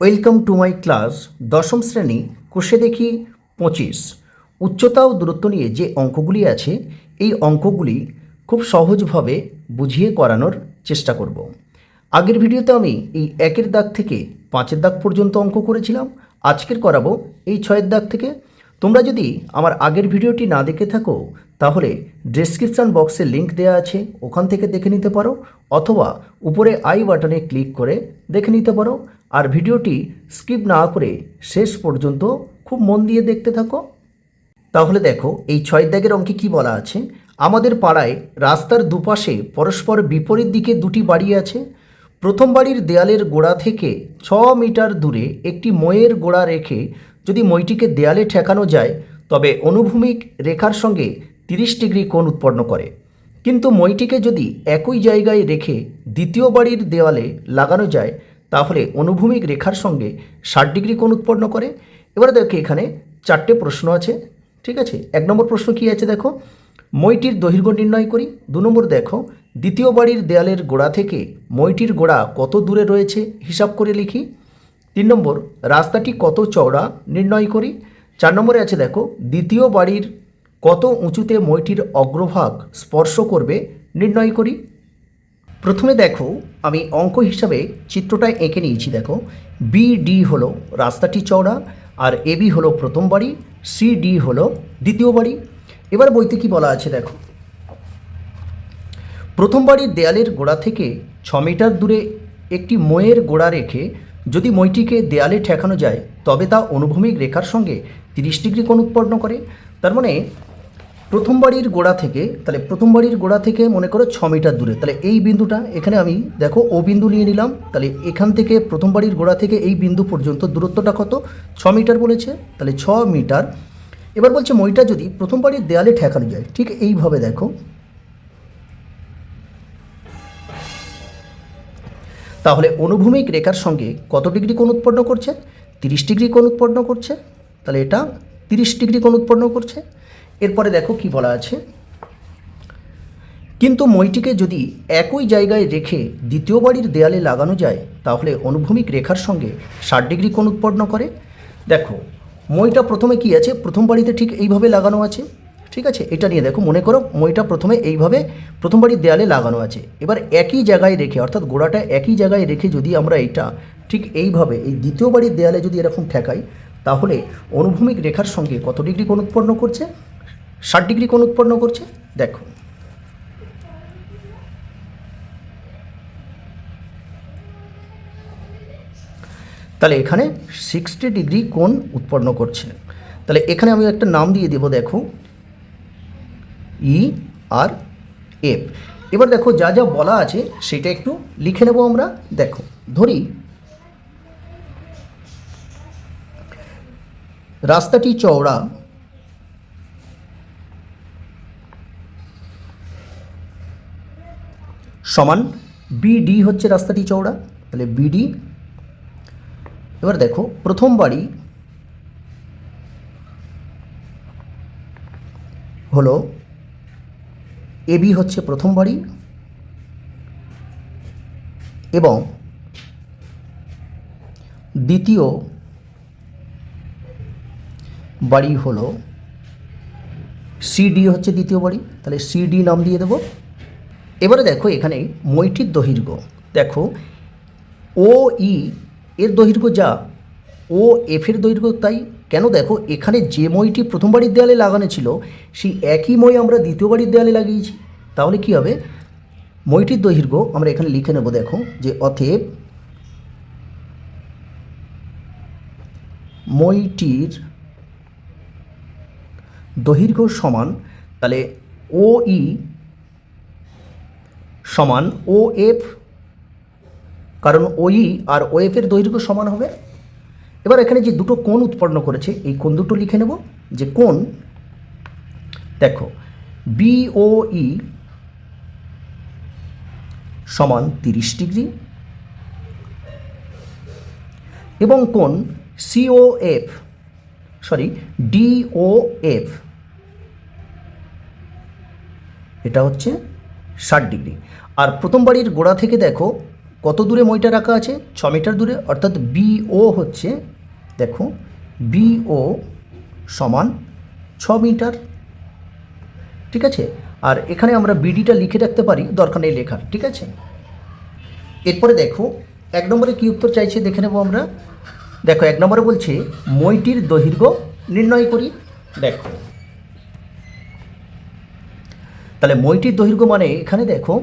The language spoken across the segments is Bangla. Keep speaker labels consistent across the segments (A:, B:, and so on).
A: Welcome to my class. দশম শ্রেণী কোষে দেখি 25 উচ্চতা ও দূরত্ব নিয়ে যে অঙ্কগুলি আছে এই অঙ্কগুলি খুব সহজভাবে বুঝিয়ে করানোর চেষ্টা করব। আগের ভিডিওতে আমি এই 1-এর দাগ থেকে 5-এর দাগ পর্যন্ত অঙ্ক করেছিলাম। আজকের করাবো এই 6-এর দাগ থেকে। তোমরা যদি আমার আগের ভিডিওটি না দেখে থাকো তাহলে ডেসক্রিপশান বক্সে লিঙ্ক দেওয়া আছে, ওখান থেকে দেখে নিতে পারো, অথবা উপরে আই বাটনে ক্লিক করে দেখে নিতে পারো। আর ভিডিওটি স্কিপ না করে শেষ পর্যন্ত খুব মন দিয়ে দেখতে থাকো। তাহলে দেখো এই 6 দাগের অঙ্কে কি বলা আছে। আমাদের পাড়ায় রাস্তার দুপাশে পরস্পর বিপরীত দিকে দুটি বাড়ি আছে। প্রথম বাড়ির দেয়ালের গোড়া থেকে 6 মিটার দূরে একটি মইয়ের গোড়া রেখে যদি মইটিকে দেয়ালে ঠেকানো যায় তবে অনুভূমিক রেখার সঙ্গে 30 ডিগ্রি কোণ উৎপন্ন করে। কিন্তু মইটিকে যদি একই জায়গায় রেখে দ্বিতীয় বাড়ির দেওয়ালে লাগানো যায় তাহলে অনুভূমিক রেখার সঙ্গে 60 ডিগ্রি কোণ উৎপন্ন করে। এবারে দেখো এখানে 4টে প্রশ্ন আছে, ঠিক আছে। 1 নম্বর প্রশ্ন কী আছে দেখো, মইটির দৈর্ঘ্য নির্ণয় করি। 2 নম্বর দেখো, দ্বিতীয় বাড়ির দেয়ালের গোড়া থেকে মইটির গোড়া কত দূরে রয়েছে হিসাব করে লিখি। 3 নম্বর, রাস্তাটি কত চওড়া নির্ণয় করি। 4 নম্বরে আছে দেখো, দ্বিতীয় বাড়ির কত উঁচুতে মইটির অগ্রভাগ স্পর্শ করবে নির্ণয় করি। প্রথমে দেখো আমি অঙ্ক হিসাবে চিত্রটা এঁকে নিয়েছি। দেখো বিডি হলো রাস্তাটি চওড়া, আর এবি হলো প্রথম বাড়ি, সিডি হলো দ্বিতীয় বাড়ি। এবার বইতে কি বলা আছে দেখো, প্রথম বাড়ির দেয়ালের গোড়া থেকে 6 মিটার দূরে একটি মইয়ের গোড়া রেখে যদি মইটিকে দেয়ালে ঠেকানো যায় তবে তা অনুভূমিক রেখার সঙ্গে 30 ডিগ্রি কোণ উৎপন্ন করে। তার মানে প্রথম বাড়ির গোড়া থেকে, তাহলে প্রথম বাড়ির গোড়া থেকে মনে করো 6 মিটার দূরে, তাহলে এই বিন্দুটা এখানে আমি দেখো ও বিন্দু নিয়ে নিলাম। তাহলে এখান থেকে প্রথম বাড়ির গোড়া থেকে এই বিন্দু পর্যন্ত দূরত্বটা কত, 6 মিটার বলেছে, তাহলে 6 মিটার। এবার বলছে মইটা যদি প্রথম বাড়ির দেয়ালে ঠেকানো যায়, ঠিক এইভাবে দেখো, তাহলে অনুভূমিক রেখার সঙ্গে কত ডিগ্রি কোণ উৎপন্ন করছে, 30 ডিগ্রি কোণ উৎপন্ন করছে। তাহলে এটা 30 ডিগ্রি কোণ উৎপন্ন করছে। এরপরে দেখো কি বলা আছে, কিন্তু মইটিকে যদি একই জায়গায় রেখে দ্বিতীয় বাড়ির দেয়ালে লাগানো যায় তাহলে অনুভূমিক রেখার সঙ্গে 60 ডিগ্রি কোণ উৎপন্ন করে। দেখো মইটা প্রথমে কি আছে, প্রথম বাড়িতে ঠিক এইভাবে লাগানো আছে, ঠিক আছে। এটা নিয়ে দেখো, মনে করো মইটা প্রথমে এইভাবে প্রথম বাড়ির দেয়ালে লাগানো আছে। এবার একই জায়গায় রেখে, অর্থাৎ গোড়াটা একই জায়গায় রেখে যদি আমরা এইটা ঠিক এইভাবে এই দ্বিতীয় বাড়ির দেয়ালে যদি এরকম ঠেকাই তাহলে অনুভূমিক রেখার সঙ্গে কত ডিগ্রি কোণ উৎপন্ন করছে, 60 ডিগ্রি কোণ উৎপন্ন করছে। দেখো তাহলে এখানে 60 ডিগ্রি কোণ উৎপন্ন করছে। তাহলে এখানে আমি একটা নাম দিয়ে দেব, দেখো ই আর এফ। এবার দেখো যা যা বলা আছে সেটা একটু লিখে নেব আমরা। দেখো ধরি রাস্তাটি চওড়া সমান বিডি হচ্ছে রাস্তাটি চওড়া, তাহলে বিডি। এবার দেখো প্রথম বাড়ি হলো এবি হচ্ছে প্রথম বাড়ি এবং দ্বিতীয় বাড়ি হলো সিডি হচ্ছে দ্বিতীয় বাড়ি, তাহলে সিডি নাম দিয়ে দেব। এবারে দেখো এখানে মইটির দৈর্ঘ্য, দেখো ও ই এর দৈর্ঘ্য যা, ও এফের দৈর্ঘ্য তাই। কেন, দেখো এখানে যে মইটি প্রথম বাড়ির দেয়ালে লাগানো ছিল সেই একই মই আমরা দ্বিতীয় বাড়ির দেয়ালে লাগিয়েছি। তাহলে কি হবে, মইটির দৈর্ঘ্য আমরা এখানে লিখে নেব, দেখো যে অতএব মইটির দৈর্ঘ্য সমান, তাহলে ও ই সমান ও এফ, কারণ ওই আর ও এফের দৈর্ঘ্য সমান হবে। এবার এখানে যে দুটো কোণ উৎপন্ন করেছে এই কোণ দুটো লিখে নেব, যে কোণ দেখো বিওই সমান 30 ডিগ্রি এবং কোণ সিওএফ ডিওএফ এটা হচ্ছে 60 ডিগ্রি। আর প্রথম বাড়ির গোড়া থেকে দেখো কত দূরে মইটা রাখা আছে? 6 মিটার দূরে, অর্থাৎ বিও হচ্ছে, দেখো বিও সমান 6 মিটার। ঠিক আছে, আর এখানে আমরা বিডিটা লিখে রাখতে পারি, দরকার নেই লেখার। ঠিক আছে, এরপরে দেখো 1 নম্বরে কী উত্তর চাইছে দেখে নেব আমরা। দেখো 1 নম্বরে বলছে মইটির দৈর্ঘ্য নির্ণয় করি। দেখো তাহলে মইটির দৈর্ঘ্য মানে এখানে দেখো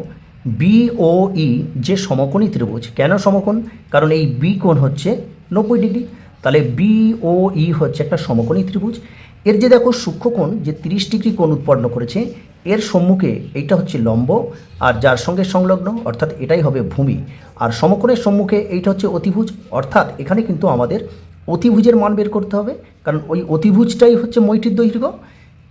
A: বিওই যে সমকোণী ত্রিভুজ, কেন সমকোণ? কারণ এই বি কোণ হচ্ছে 90 ডিগ্রি, তাহলে বিওই হচ্ছে একটা সমকোণী ত্রিভুজ। এর যে দেখো সূক্ষ্মকোণ যে 30 ডিগ্রি কোণ উৎপন্ন করেছে, এর সম্মুখে এইটা হচ্ছে লম্ব, আর যার সঙ্গে সংলগ্ন অর্থাৎ এটাই হবে ভূমি, আর সমকোণের সম্মুখে এইটা হচ্ছে অতিভুজ। অর্থাৎ এখানে কিন্তু আমাদের অতিভুজের মান বের করতে হবে, কারণ ওই অতিভুজটাই হচ্ছে মইটির দৈর্ঘ্য,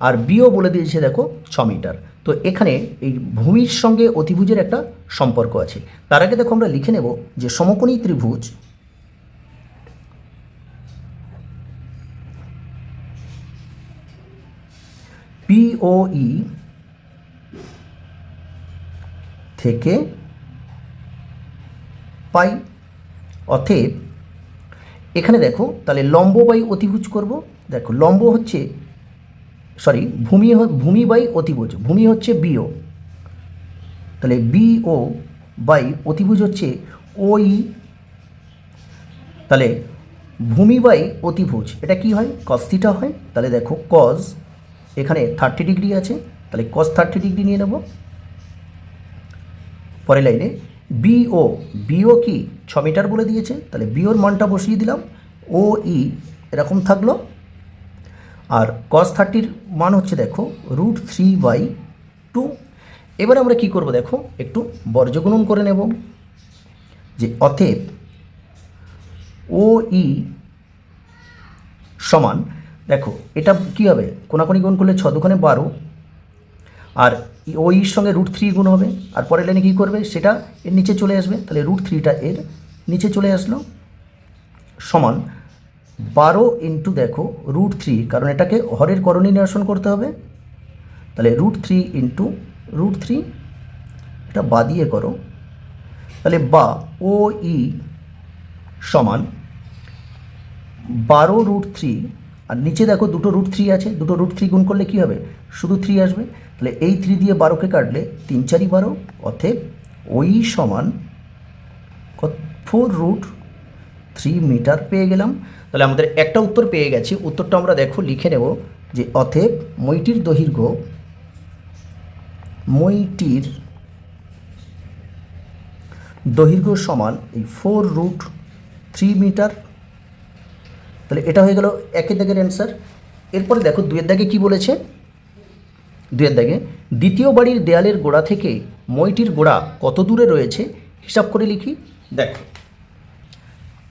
A: আর বিও বলে দিয়েছে দেখো 6 মিটার। তো এখানে এই ভূমির সঙ্গে অতিভুজের একটা সম্পর্ক আছে। তার আগে দেখো আমরা লিখে নেব যে সমকোণী ত্রিভুজ পিওই থেকে পাই। অতএব এখানে দেখো তাহলে লম্ব বাই অতিভুজ করব। দেখো লম্ব হচ্ছে ভূমি বাই অতিভুজ, ভূমি হচ্ছে বিও, তাহলে বিও বাই অতিভুজ হচ্ছে ওই। তাহলে ভূমি বাই অতিভুজ এটা কি হয়? কস থিটা হয়। তাহলে দেখো কস এখানে 30 ডিগ্রি আছে, তাহলে কস 30 ডিগ্রি নিয়ে নেব। পরের লাইনে বিও কি 6 মিটার বলে দিয়েছে, তাহলে বিওর মানটা বসিয়ে দিলাম, ও ই এরকম থাকলো। আর কস 30-র মান হচ্ছে দেখো √3/2। এবার আমরা কি করব দেখো, একটু বর্গগুণন করে নেব, যে অতএব ও ই সমান, দেখো এটা কি হবে, কোনাকুনি গুণ করলে 6 দুগুণে 12, আর ওই সঙ্গে √3 গুণ হবে, আর পরের লাইনে কী করবে সেটা এর নিচে চলে আসবে, তাহলে √3টা এর নিচে চলে আসলো, সমান 12 ইন্টু দেখো √3, কারণ এটাকে হরের করণী নিরসন করতে হবে, তাহলে √3 ইন্টু √3, এটা বা দিয়ে করো, তাহলে বা ও ই সমান 12√3, আর নিচে দেখো দুটো √3 আছে, দুটো √3 গুণ করলে কী হবে, শুধু 3 আসবে, তাহলে এই 3 দিয়ে 12কে কাটলে 3 4 12, অতএব ওই সমান 4√3 মিটার পেয়ে গেলাম। তাহলে আমাদের একটা উত্তর পেয়ে গেছি। উত্তরটা আমরা দেখো লিখে নেব, যে অতএব মইটির দৈর্ঘ্য সমান এই 4√3 মিটার। তাহলে এটা হয়ে গেল একের দাগের অ্যান্সার। এরপরে দেখো 2-এর দাগে কী বলেছে, 2-এর দাগে দ্বিতীয় বাড়ির দেয়ালের গোড়া থেকে মইটির গোড়া কত দূরে রয়েছে হিসাব করে লিখি। দেখো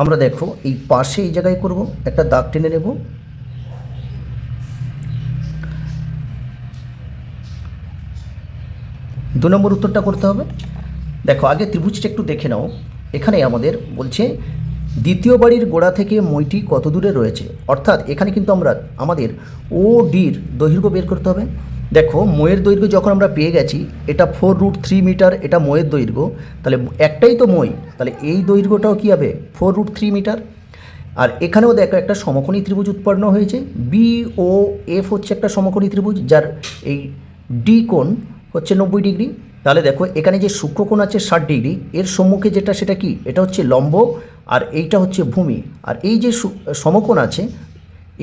A: আমরা দেখো এই পাশে এই জায়গায় করব, একটা দাগ টেনে নেব, দু নম্বর উত্তরটা করতে হবে। দেখো আগে ত্রিভুজটা একটু দেখে নাও। এখানে আমাদের বলছে দ্বিতীয় বাড়ির গোড়া থেকে মইটি কত দূরে রয়েছে, অর্থাৎ এখানে কিন্তু আমাদের ও ডির দৈর্ঘ্য বের করতে হবে। দেখো মইয়ের দৈর্ঘ্য যখন আমরা পেয়ে গেছি, এটা 4√3 মিটার, এটা মইয়ের দৈর্ঘ্য, তাহলে একটাই তো মই, তাহলে এই দৈর্ঘ্যটাও কী হবে 4√3 মিটার। আর এখানেও দেখো একটা সমকোণী ত্রিভুজ উৎপন্ন হয়েছে, বিওএফ হচ্ছে একটা সমকোণী ত্রিভুজ, যার এই ডি কোণ হচ্ছে 90 ডিগ্রি। তাহলে দেখো এখানে যে সূক্ষ্মকোণ আছে 60 ডিগ্রি, এর সম্মুখে যেটা সেটা কি, এটা হচ্ছে লম্ব, আর এইটা হচ্ছে ভূমি, আর এই যে সমকোণ আছে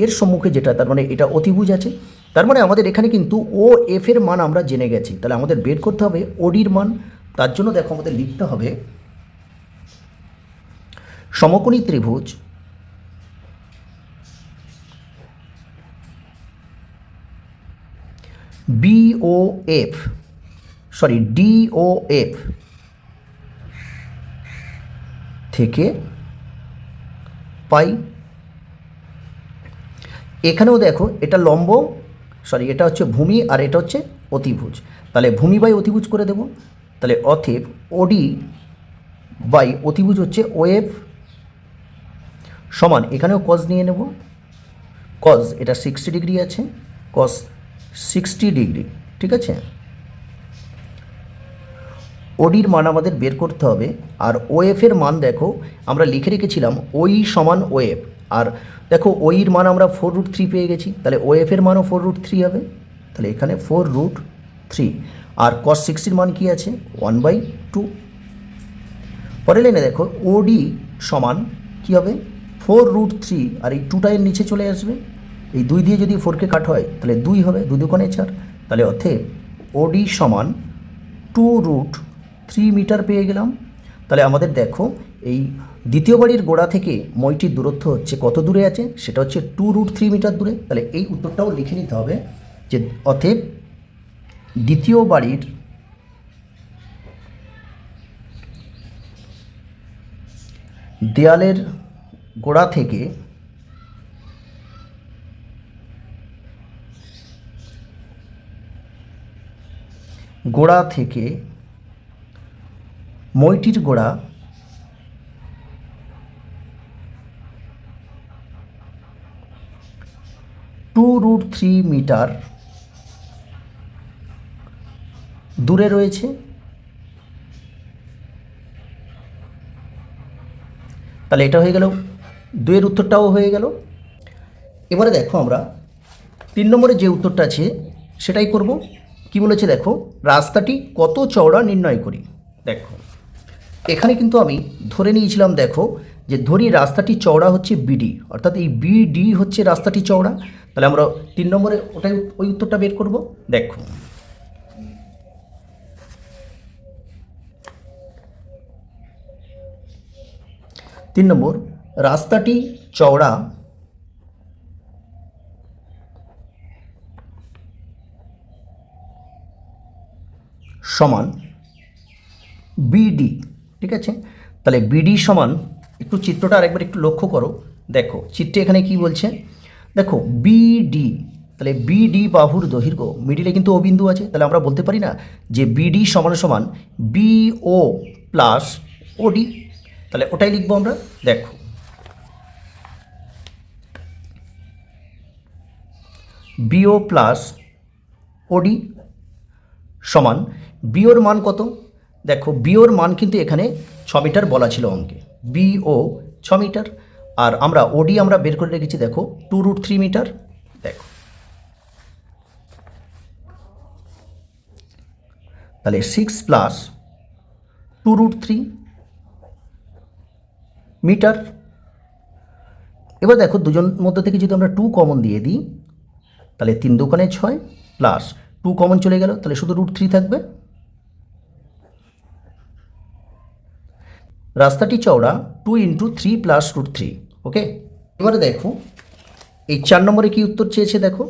A: এর সম্মুখে যেটা, তার মানে এটা অতিভুজ আছে। তার মানে আমাদের এখানে কিন্তু ও এফ এর মান আমরা জেনে গেছি, তাহলে আমাদের বের করতে হবে ওডির মান। তার জন্য দেখো আমাদের লিখতে হবে সমকোণী ত্রিভুজ ডিওএফ থেকে পাই। এখানেও দেখো এটা লম্ব, এটা হচ্ছে ভূমি, আর এটা হচ্ছে অতিভুজ, তাহলে ভূমি বাই অতিভুজ করে দেব। তাহলে অতএব ওডি বাই অতিভুজ হচ্ছে ওএফ সমান, এখানেও কজ নিয়ে নেব, কজ এটা 60 ডিগ্রি আছে, কজ 60 ডিগ্রি, ঠিক আছে, ওডির মান আমাদের বের করতে হবে। আর ওএফের মান দেখো আমরা লিখে রেখেছিলাম ওই সমান ওএফ, আর দেখো ওইর মান আমরা 4√3 পেয়ে গেছি, তাহলে ওএফের মানও 4√3 হবে, তাহলে এখানে 4√3। আর cos 60 মান কি আছে 1/2। পরে লাইনে দেখো ওডি সমান কী হবে 4√3, আর এই 2টা এর নিচে চলে আসবে, এই 2 দিয়ে যদি 4কে কাট হয় তাহলে 2 হবে, 2 দুগুণে 4, তাহলে অতএব ওডি সমান 2√3 মিটার পেয়ে গেলাম। তাহলে আমাদের দেখো এই দ্বিতীয় বাড়ির গোড়া থেকে মইটির দূরত্ব হচ্ছে কত দূরে আছে, সেটা হচ্ছে 2√3 মিটার দূরে। তাহলে এই উত্তরটাও লিখে নিতে হবে যে অতএব দ্বিতীয় বাড়ির দেয়ালের গোড়া থেকে মইটির গোড়া 2√3 মিটার দূরে রয়েছে। তাহলে এটা হয়ে গেল, 2 এর উত্তরটাও হয়ে গেল। এবারে দেখো আমরা 3 নম্বরে যে উত্তরটা আছে সেটাই করব। কি বলেছে দেখো, রাস্তাটি কত চওড়া নির্ণয় করি। দেখো এখানে কিন্তু আমি ধরে নিয়েছিলাম, দেখো যে ধরি রাস্তাটি চওড়া হচ্ছে বিডি, অর্থাৎ এই বিডি হচ্ছে রাস্তাটি চওড়া। তাহলে আমরা 3 নম্বরে ওই উত্তরটা বের করব। দেখো তিন নম্বর, রাস্তাটি চওড়া সমান বিডি। ঠিক আছে, তাহলে বিডি সমান, একটু চিত্রটা আরেকবার একটু লক্ষ্য করো। দেখো চিত্রে এখানে কি বলছে, দেখো বিডি, তাহলে বিডি বাহুর দৈর্ঘ্য, মিডিলে কিন্তু ও বিন্দু আছে, তাহলে আমরা বলতে পারি না যে বিডি সমান সমান বিও প্লাস ওডি, তাহলে ওটাই লিখবো আমরা। দেখো বিও প্লাস ওডি সমান, বিওর মান কত, দেখো বিওর মান কিন্তু এখানে 6 মিটার বলা ছিল অঙ্কে, বিও 6 মিটার, আর আমরা ওডি আমরা বের করে রেখেছি দেখো 2√3 মিটার। দেখো তাহলে 6 প্লাস 2√3 মিটার। এবার দেখো দুজন মধ্যে থেকে যদি আমরা 2 কমন দিয়ে দিই, তাহলে 3 দুগুণে 6 প্লাস 2 কমন চলে গেল, তাহলে শুধু √3 থাকবে। রাস্তাটি চওড়া 2 × 3 + √3। ওকে, এবারে দেখো এই 4 নম্বরে কি উত্তর চেয়েছে। দেখো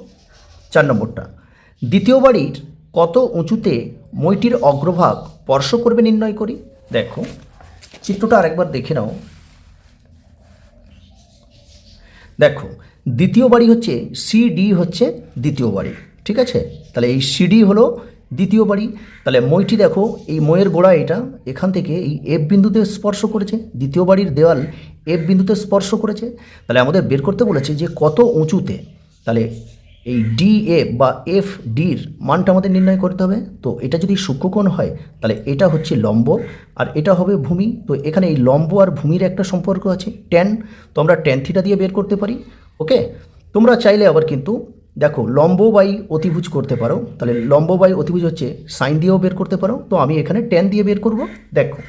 A: 4 নম্বরটা, দ্বিতীয় বাড়ির কত উঁচুতে মইটির অগ্রভাগ স্পর্শ করবে নির্ণয় করি। দেখো চিত্রটা আরেকবার দেখে নাও। দেখো দ্বিতীয় বাড়ি হচ্ছে সিডি হচ্ছে দ্বিতীয় বাড়ি, ঠিক আছে, তাহলে এই সিডি হলো দ্বিতীয় বাড়ি। তাহলে মইটি দেখো এই মইয়ের গোড়া এটা, এখান থেকে এই এফ বিন্দুতে স্পর্শ করেছে, দ্বিতীয় বাড়ির দেওয়াল এফ বিন্দুতে স্পর্শ করেছে। তাহলে আমাদের বের করতে বলেছে যে কত উঁচুতে, তাহলে এই ডি এফ বা এফ ডির মানটা আমাদের নির্ণয় করতে হবে। তো এটা যদি সূক্ষ্মকোণ হয় তাহলে এটা হচ্ছে লম্ব আর এটা হবে ভূমি। তো এখানে এই লম্ব আর ভূমির একটা সম্পর্ক আছে ট্যান, তো আমরা ট্যান থিটা দিয়ে বের করতে পারি। ওকে, তোমরা চাইলে আবার কিন্তু দেখো লম্ব বাই অতিভুজ করতে পারো, তাহলে লম্ব বাই অতিভুজ হচ্ছে সাইন দিয়েও বের করতে পারো, তো আমি এখানে ট্যান দিয়ে বের করব। দেখো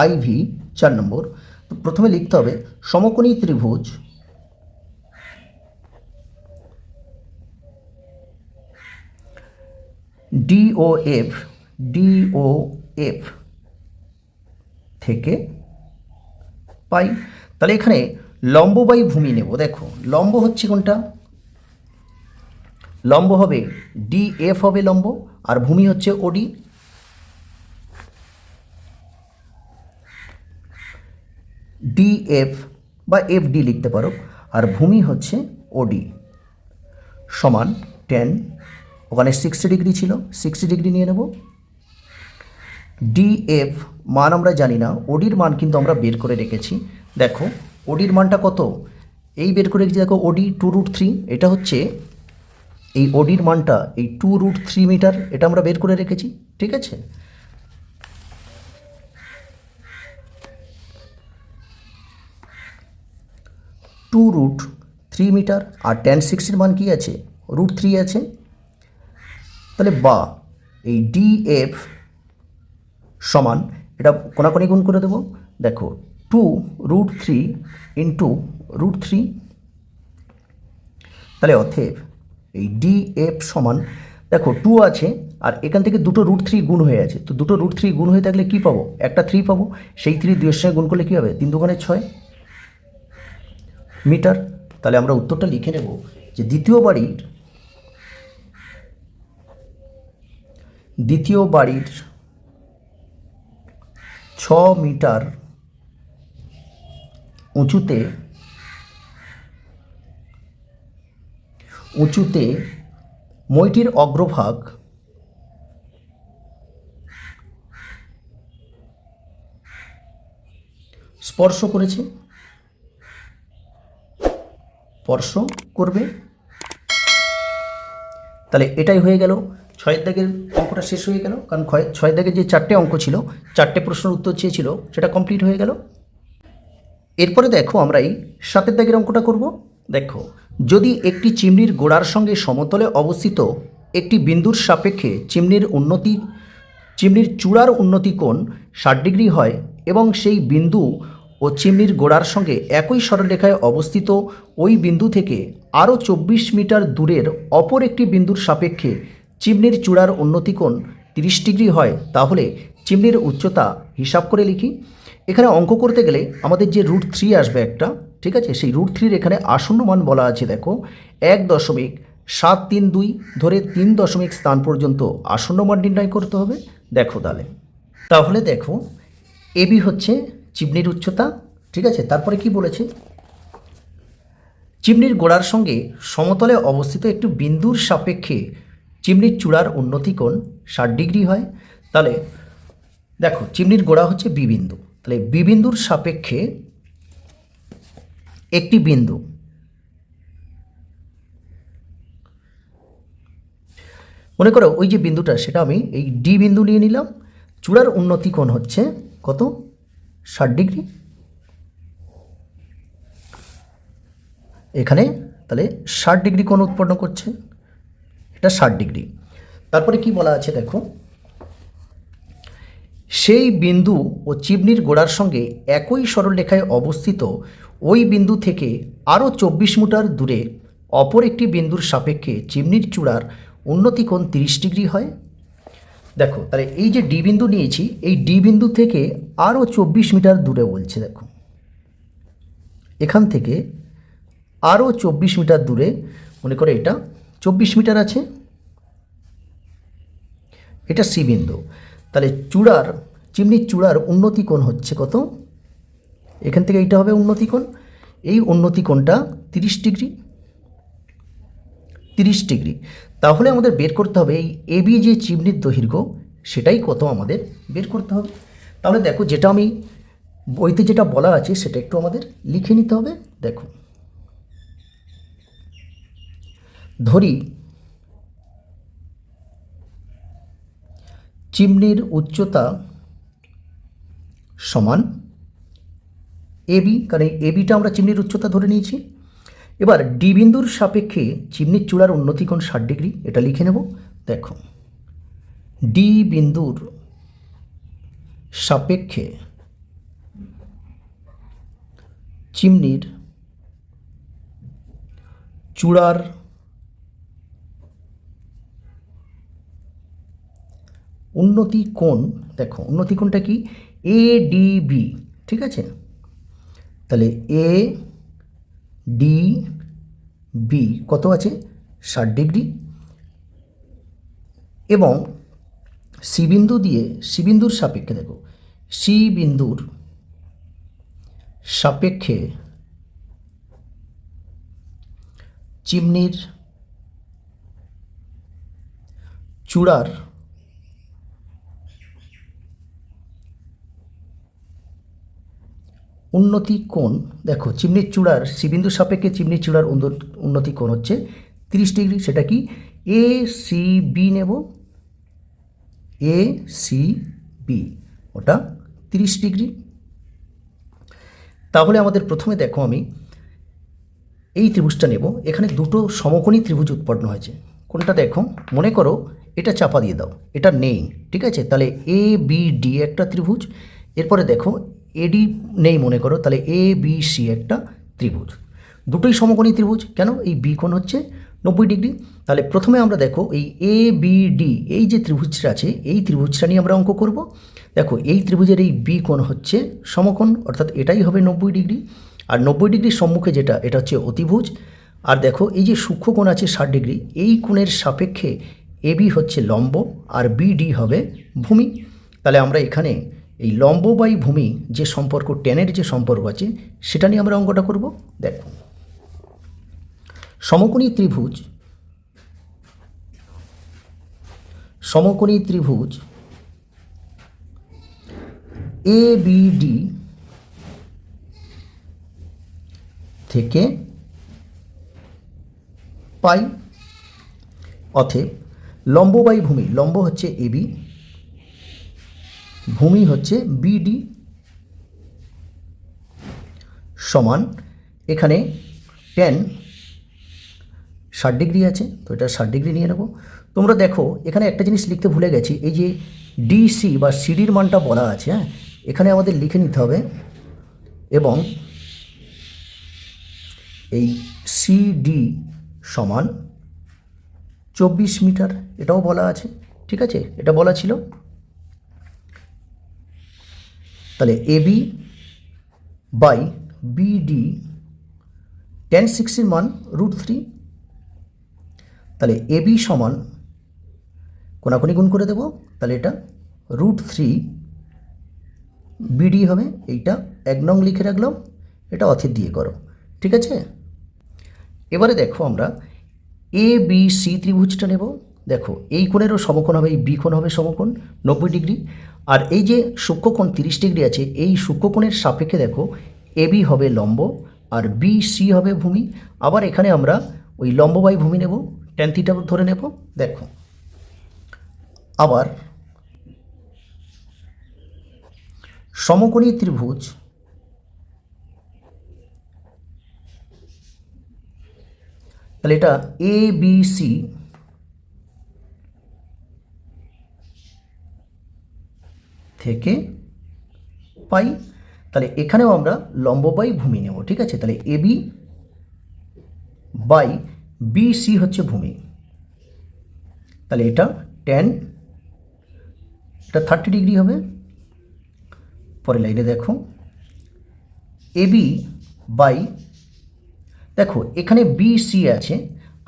A: আইভি 4 নম্বর, তো প্রথমে লিখতে হবে সমকোণী ত্রিভুজ ডিওএফ থেকে পাই। তাহলে এখানে লম্ব বাই ভূমি নেব। দেখো লম্ব হচ্ছে কোনটা, লম্ব হবে ডিএফ হবে লম্ব, আর ভূমি হচ্ছে ওডি। ডিএফ বা এফডি লিখতে পারো, আর ভূমি হচ্ছে ওডি সমান ট্যান, ওখানে 60 ডিগ্রি ছিল 60 ডিগ্রি নিয়ে নেব। ডিএফ মান আমরা জানি না, ওডির মান কিন্তু আমরা বের করে রেখেছি। দেখো ওডির মানটা কত, এই বের করে রেখেছি দেখো ওডি 2√3, এটা হচ্ছে এই ওডির মানটা এই 2√3 মিটার, এটা আমরা বের করে রেখেছি। ঠিক আছে, √3 মিটার। আর tan 60 মান কি আছে, √3 আছে। তাহলে বা এই ডিএফ সমান, এটা কোনাকুনি গুণ করে দেবো, দেখো 2√3 ইন্টু √3। তাহলে অতএব এই ডিএফ সমান, দেখো 2 আছে আর এখান থেকে দুটো √3 গুণ হয়ে আছে, তো দুটো √3 গুণ হয়ে থাকলে কী পাবো, একটা 3 পাবো। সেই 3 2-এর সঙ্গে গুণ করলে কী হবে, 3 2 6 মিটার। তাহলে আমরা উত্তরটা লিখে নেব যে দ্বিতীয় বাড়ির 6 মিটার উঁচুতে মইটির অগ্রভাগ স্পর্শ করবে। তাহলে এটাই হয়ে গেল 6 দাগের অঙ্কটা, শেষ হয়ে গেল। কারণ 6 দাগের যে 4টে অঙ্ক ছিল, 4টে প্রশ্নের উত্তর চেয়েছিল, সেটা কমপ্লিট হয়ে গেল। এরপরে দেখো আমরা এই 7 দাগের অঙ্কটা করব। দেখো, যদি একটি চিমনির গোড়ার সঙ্গে সমতলে অবস্থিত একটি বিন্দুর সাপেক্ষে চিমনির চূড়ার উন্নতি কোণ 60 ডিগ্রি হয় এবং সেই বিন্দু ও চিমনির গোড়ার সঙ্গে একই সরলরেখায় অবস্থিত ওই বিন্দু থেকে আরও 24 মিটার দূরের অপর একটি বিন্দুর সাপেক্ষে চিমনির চূড়ার উন্নতি কোণ 30 ডিগ্রি হয়, তাহলে চিমনির উচ্চতা হিসাব করে লিখি। এখানে অঙ্ক করতে গেলে আমাদের যে √3 আসবে একটা, ঠিক আছে, সেই √3 এখানে আসন্ন মান বলা আছে, দেখো 1.732 ধরে 3 দশমিক স্থান পর্যন্ত আসন্ন মান নির্ণয় করতে হবে। দেখো তাহলে দেখো এবি হচ্ছে চিমনির উচ্চতা। ঠিক আছে, তারপরে কি বলেছে, চিমনির গোড়ার সঙ্গে সমতলে অবস্থিত একটি বিন্দুর সাপেক্ষে চিমনির চূড়ার উন্নতি কোণ 60 ডিগ্রি হয়। তাহলে দেখো চিমনির গোড়া হচ্ছে বি বিন্দু, তাহলে বি বিন্দুর সাপেক্ষে একটি বিন্দু, মনে করো ওই যে বিন্দুটা, সেটা আমি এই ডি বিন্দু নিয়ে নিলাম। চূড়ার উন্নতি কোণ হচ্ছে কত, 60 ডিগ্রি। এখানে তাহলে 60 ডিগ্রি কোণ উৎপন্ন করছে, এটা 60 ডিগ্রি। তারপরে কি বলা আছে দেখো, সেই বিন্দু ও চিমনির গোড়ার সঙ্গে একই সরলরেখায় অবস্থিত ওই বিন্দু থেকে আরও 24 মিটার দূরে অপর একটি বিন্দুর সাপেক্ষে চিমনির চূড়ার উন্নতি কোণ 30 ডিগ্রি হয়। দেখো তাহলে এই যে ডি বিন্দু নিয়েছি, এই ডি বিন্দু থেকে আরও 24 মিটার দূরে বলছে, দেখো এখান থেকে আরও 24 মিটার দূরে, মনে করে এটা 24 মিটার আছে, এটা সি বিন্দু। তাহলে চিমনির চূড়ার উন্নতি কোণ হচ্ছে কত, এখান থেকে এইটা হবে উন্নতি কোণ, এই উন্নতি কোণটা 30 ডিগ্রি। তাহলে আমাদের বের করতে হবে এই এবি যে চিমনির দৈর্ঘ্য, সেটাই কত আমাদের বের করতে হবে। তাহলে দেখো যেটা আমি বইতে যেটা বলা আছে সেটা একটু আমাদের লিখে নিতে হবে। দেখো, ধরি চিমনির উচ্চতা সমান এবি, কারণ এবিটা আমরা চিমনির উচ্চতা ধরে নিয়েছি। এবার ডি বিন্দুর সাপেক্ষে চিমনির চূড়ার উন্নতি কোণ 60 ডিগ্রি, এটা লিখে নেব। দেখো, ডি বিন্দুর সাপেক্ষে চিমনির চূড়ার উন্নতি কোণ, দেখো উন্নতি কোণটা কি, এ ডি বি। ঠিক আছে, তাহলে এ ডি বি কত আছে, 60 ডিগ্রি। এবং সি বিন্দুর সাপেক্ষে, দেখো সি বিন্দুর সাপেক্ষে চিমনির চূড়ার উন্নতি কোণ, দেখো চিমনির চূড়ার সিবিন্দু সাপেক্ষে চিমনির চূড়ার উন্নতি কোণ হচ্ছে 30 ডিগ্রি। সেটা কি এ সি বি নেব, এ সি বি, ওটা 30 ডিগ্রি। তাহলে আমাদের প্রথমে দেখো আমি এই ত্রিভুজটা নেব, এখানে দুটো সমকোণী ত্রিভুজ উৎপন্ন হয়েছে। কোনটা দেখো, মনে করো এটা চাপা দিয়ে দাও, এটা নেই, ঠিক আছে? তাহলে এ বি ডি একটা ত্রিভুজ, এরপরে দেখো এডি নেই মনে করো, তাহলে এ বি সি একটা ত্রিভুজ। দুটোই সমকোণী ত্রিভুজ, কেন? এই বি কোণ হচ্ছে 90 ডিগ্রি। তাহলে প্রথমে আমরা দেখো এই এ বি ডি এই যে ত্রিভুজটা আছে, এই ত্রিভুজটা নিয়ে আমরা অঙ্ক করব। দেখো এই ত্রিভুজের এই বি কোণ হচ্ছে সমকোণ, অর্থাৎ এটাই হবে 90 ডিগ্রি। আর 90 ডিগ্রির সম্মুখে যেটা, এটা হচ্ছে অতিভুজ। আর দেখো এই যে সূক্ষ্ম কোণ আছে 60 ডিগ্রি, এই কোণের সাপেক্ষে এবি হচ্ছে লম্ব আর বিডি হবে ভূমি। তাহলে আমরা এখানে এই লম্ব বাই ভূমি যে সম্পর্ক, টেনের যে সম্পর্ক আছে, সেটা নিয়ে আমরা অঙ্কটা করব। দেখো সমকোণী ত্রিভুজ, সমকোণী ত্রিভুজ এ বি ডি থেকে পাই, অতএব লম্ব বাই ভূমি, লম্ব হচ্ছে এবি, ভূমি হচ্ছে বিডি, সমান এখানে টেন 60 ডিগ্রি আছে, তো এটা 60 ডিগ্রি নিয়ে নেব। তোমরা দেখো এখানে একটা জিনিস লিখতে ভুলে গেছি, এই যে ডিসি বা সিডির মানটা বলা আছে, হ্যাঁ, এখানে আমাদের লিখে নিতে হবে। এবং এই সিডি সমান 24 মিটার, এটাও বলা আছে, ঠিক আছে? এটা বলা ছিল। তাহলে এবি বাই বিডি টেন 60-র মান √3। তাহলে এবি সমান কোনাকুনি গুণ করে দেব, তাহলে এটা √3 বিডি হবে। এইটা 1 নং লিখে রাখলাম, এটা অথের দিয়ে করো, ঠিক আছে? এবারে দেখো আমরা এ বি সি ত্রিভুজটা নেব। দেখো এই কোণেরও সমকোণ হবে, এই বি কোণ হবে সমকোণ 90 ডিগ্রি। আর এই যে সূক্ষ্মকোণ 30 ডিগ্রি আছে, এই সূক্ষ্মকোণের সাপেক্ষে দেখো এবি হবে লম্ব আর বি সি হবে ভূমি। আবার এখানে আমরা ওই লম্ব বাই ভূমি নেব, ট্যান থিটা ধরে নেব। দেখো আবার সমকোণী ত্রিভুজ তাহলে এটা এ বি সি থেকে পাই, তাহলে এখানেও আমরা লম্ব বাই ভূমি নেব, ঠিক আছে? তাহলে এবি বাই বিসি হচ্ছে ভূমি, তাহলে এটা টেন, এটা 30 ডিগ্রি হবে। পরের লাইনে দেখো এবি বাই, দেখো এখানে বিসি আছে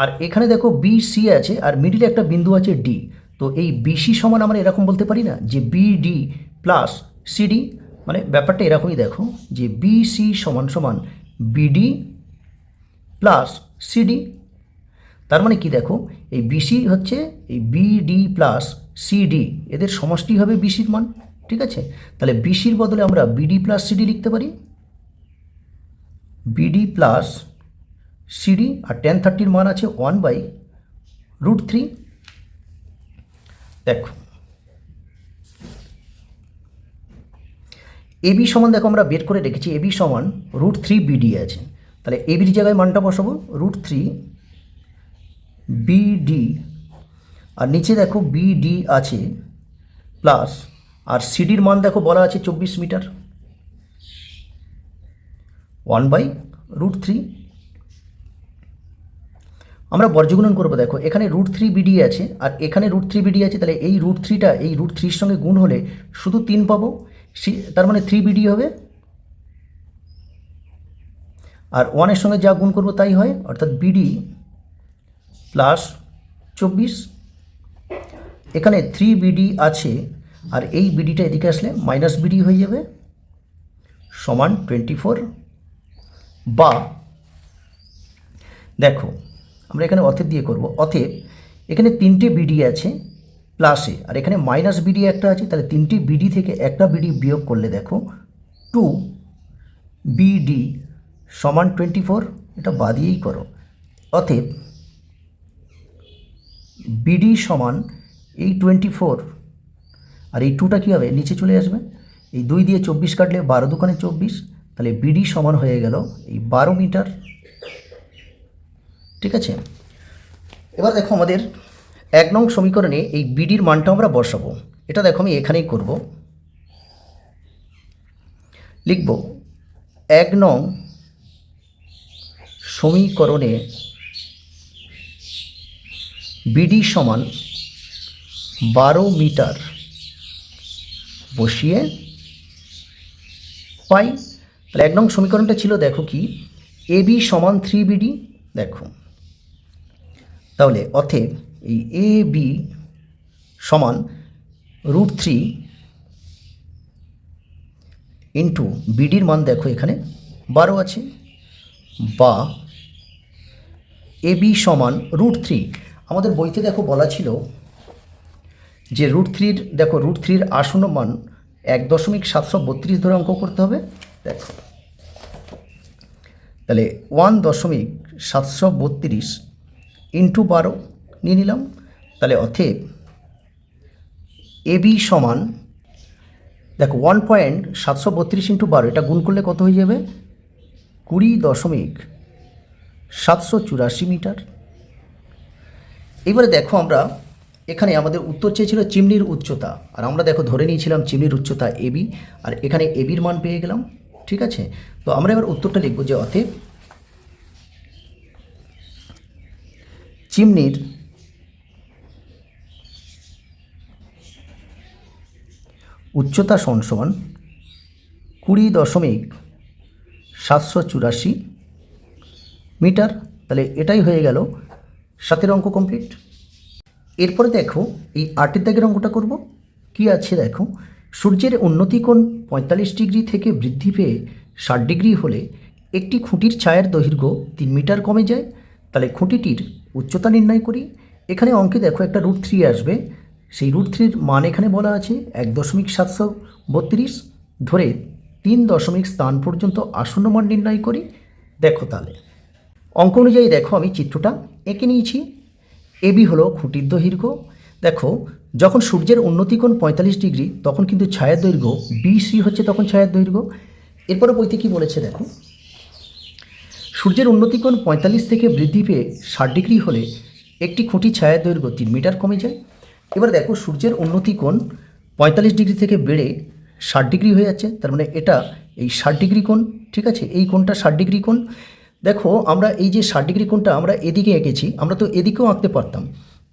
A: আর এখানে দেখো বিসি আছে আর মিডিলে একটা বিন্দু আছে ডি, তো এই বিসি সমান আমরা এরকম বলতে পারি না যে বিডি প্লাস সিডি, মানে ব্যাপারটা এরকমই দেখো যে বিসি সমান সমান বিডি প্লাস সিডি। তার মানে কি দেখো, এই বিসি হচ্ছে এই বিডি প্লাস সিডি, এদের সমষ্টি হবে বিসির মান, ঠিক আছে? তাহলে বিসির বদলে আমরা বিডি প্লাস সিডি লিখতে পারি, বিডি প্লাস সিডি। আর টেন 30-র মান আছে 1/√3। দেখো এবি সমান, দেখো আমরা বের করে রেখেছি এবি সমান √3 বিডি আছে, তাহলে এবির জায়গায় মানটা বসাবো √3 বিডি, আর নিচে দেখো বিডি আছে প্লাস, আর সিডির মান দেখো বলা আছে 24 মিটার, 1/√3। আমরা বর্গগুণন করবো। দেখো এখানে √3 বিডি আছে আর এখানে √3 বিডি আছে, তাহলে এই √3টা এই √3-র সঙ্গে গুণ হলে শুধু 3 পাবো, তার মানে 3 বিডি হবে। আর 1-এর সঙ্গে যা গুণ করবো তাই হয়, অর্থাৎ বিডি প্লাস 24। এখানে 3 বিডি আছে আর এই বিডিটা এদিকে আসলে মাইনাস বিডি হয়ে যাবে, সমান 24। বা দেখো আমরা এখানে অতএব দিয়ে করব, অতএব এখানে 3টে বিডি আছে প্লাসে আর এখানে মাইনাস বিডি একটা আছে, তাহলে 3টে বিডি থেকে একটা বিডি বিয়োগ করলে দেখো 2 বিডি সমান 24, এটা বাদ দিয়েই করো। অতএব বিডি সমান এই 24, আর এই 2টা কী হবে, নিচে চলে আসবে। এই 2 দিয়ে 24 কাটলে 12 দুগুণে 24, তাহলে বিডি সমান হয়ে গেল এই 12 মিটার। ঠিক আছে, এবার দেখো আমাদের 1 নং সমীকরণে এই বিডির মানটা আমরা বসাবো। এটা দেখো আমি এখানেই করব। লিখব 1 নং সমীকরণে বিডি সমান 12 মিটার বসিয়ে পাই। তাহলে 1 নং সমীকরণটা ছিল দেখো কি, এবি সমান 3বিডি। দেখো তাহলে অতএব এই এ বি সমান √3 ইন্টু বিডির মান দেখো এখানে 12 আছে, বা এ বি সমান √3। আমাদের বইতে দেখো বলা ছিল যে √3 দেখো √3 আসন্ন মান 1.732 ধরে অঙ্ক করতে হবে। দেখো তাহলে 1.732 ইন্টু 12 নিয়ে নিলাম। তাহলে অতএব এবি সমান দেখো 1.732 ইন্টু 12, এটা গুণ করলে কত হয়ে যাবে, 20.784 মিটার। এবারে দেখো আমরা এখানে আমাদের উত্তর চেয়েছিল চিমনির উচ্চতা, আর আমরা দেখো ধরে নিয়েছিলাম চিমনির উচ্চতা এবি, আর এখানে এবির মান পেয়ে গেলাম। ঠিক আছে, তো আমরা এবার উত্তরটা লিখব যে অতএব চিমনির উচ্চতা সমান 20.784 মিটার। তাহলে এটাই হয়ে গেল 7 অঙ্ক কমপ্লিট। এরপরে দেখো এই 8 দাগের অঙ্কটা করব। কি আছে দেখো, সূর্যের উন্নতি কোণ 45 ডিগ্রি থেকে বৃদ্ধি পেয়ে 60 ডিগ্রি হলে একটি খুঁটির ছায়ার দৈর্ঘ্য 3 মিটার কমে যায়। তাহলে খুঁটিটির উচ্চতা নির্ণয় করি। এখানে অঙ্কে দেখো একটা √3 আসবে, সেই √3 মান এখানে বলা আছে 1.732 ধরে 3 দশমিক স্থান পর্যন্ত আসন্ন মান নির্ণয় করি। দেখো তাহলে অঙ্ক অনুযায়ী দেখো আমি চিত্রটা এঁকে নিয়েছি। এবি হলো খুঁটির দৈর্ঘ্য। দেখো যখন সূর্যের উন্নতি কোণ 45 ডিগ্রি তখন কিন্তু ছায়ার দৈর্ঘ্য বিসি হচ্ছে তখন ছায়ার দৈর্ঘ্য। এরপরে বইতে কি বলেছে দেখো, সূর্যের উন্নতি কোণ 45 থেকে বৃদ্ধি পেয়ে 60 ডিগ্রি হলে একটি খুঁটি ছায়ার দৈর্ঘ্য 3 মিটার কমে যায়। এবার দেখো সূর্যের উন্নতি কোণ 45 ডিগ্রি থেকে বেড়ে 60 ডিগ্রি হয়ে যাচ্ছে, তার মানে এটা এই 60 ডিগ্রি কোণ। ঠিক আছে, এই কোণটা 60 ডিগ্রি কোণ। দেখো আমরা এই যে 60 ডিগ্রি কোণটা আমরা এদিকে এঁকেছি, আমরা তো এদিকেও আঁকতে পারতাম।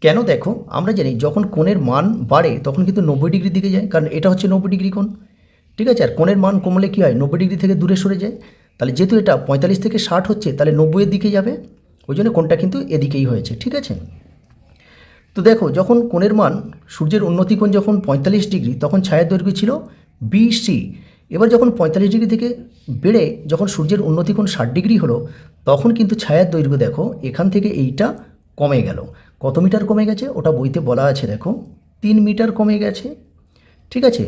A: কেন, দেখো আমরা জানি যখন কোণের মান বাড়ে তখন কিন্তু 90 ডিগ্রির দিকে যায়, কারণ এটা হচ্ছে 90 ডিগ্রি কোণ। ঠিক আছে, আর কোণের মান কমলে কী হয়, 90 ডিগ্রি থেকে দূরে সরে যায়। তাহলে যেহেতু এটা 45 থেকে 60 হচ্ছে, তাহলে 90-এর দিকে যাবে, ওই জন্য কোণটা কিন্তু এদিকেই হয়েছে। ঠিক আছে, তো দেখো যখন কোণের মান সূর্যের উন্নতি কোণ যখন 45 ডিগ্রি তখন ছায়ার দৈর্ঘ্য ছিল বিসি। এবার যখন 45 ডিগ্রি থেকে বেড়ে যখন সূর্যের উন্নতি কোণ 60 ডিগ্রি হলো তখন কিন্তু ছায়ার দৈর্ঘ্য দেখো এখান থেকে এইটা কমে গেল। কত মিটার কমে গেছে ওটা বইতে বলা আছে, দেখো 3 মিটার কমে গেছে। ঠিক আছে,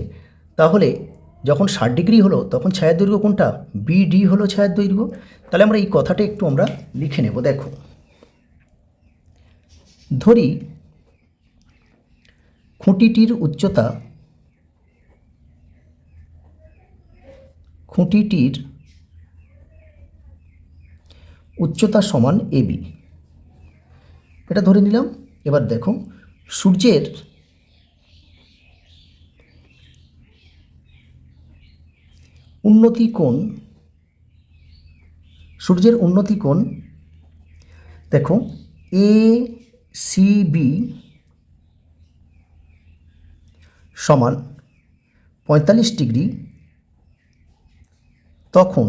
A: তাহলে যখন 60 ডিগ্রি হলো তখন ছায়ার দৈর্ঘ্য কোনটা, বিডি হলো ছায়ার দৈর্ঘ্য। তাহলে আমরা এই কথাটা একটু আমরা লিখে নেব। দেখো ধরি খুঁটিটির উচ্চতা সমান এবি, এটা ধরে নিলাম। এবার দেখো সূর্যের উন্নতি কোণ দেখো এ সি বি সমান 45 ডিগ্রি, তখন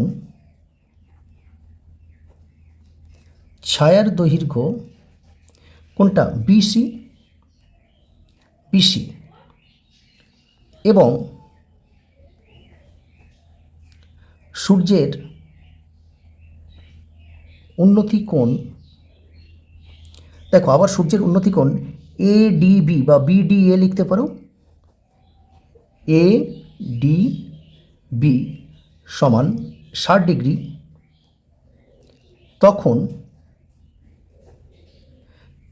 A: ছায়ার দৈর্ঘ্য কোনটা, বিসি এবং সূর্যের উন্নতি কোণ দেখো আবার সূর্যের উন্নতি কোণ এ ডিবি বা বিডিএ লিখতে পারো, এ ডি বি সমান 60 ডিগ্রি, তখন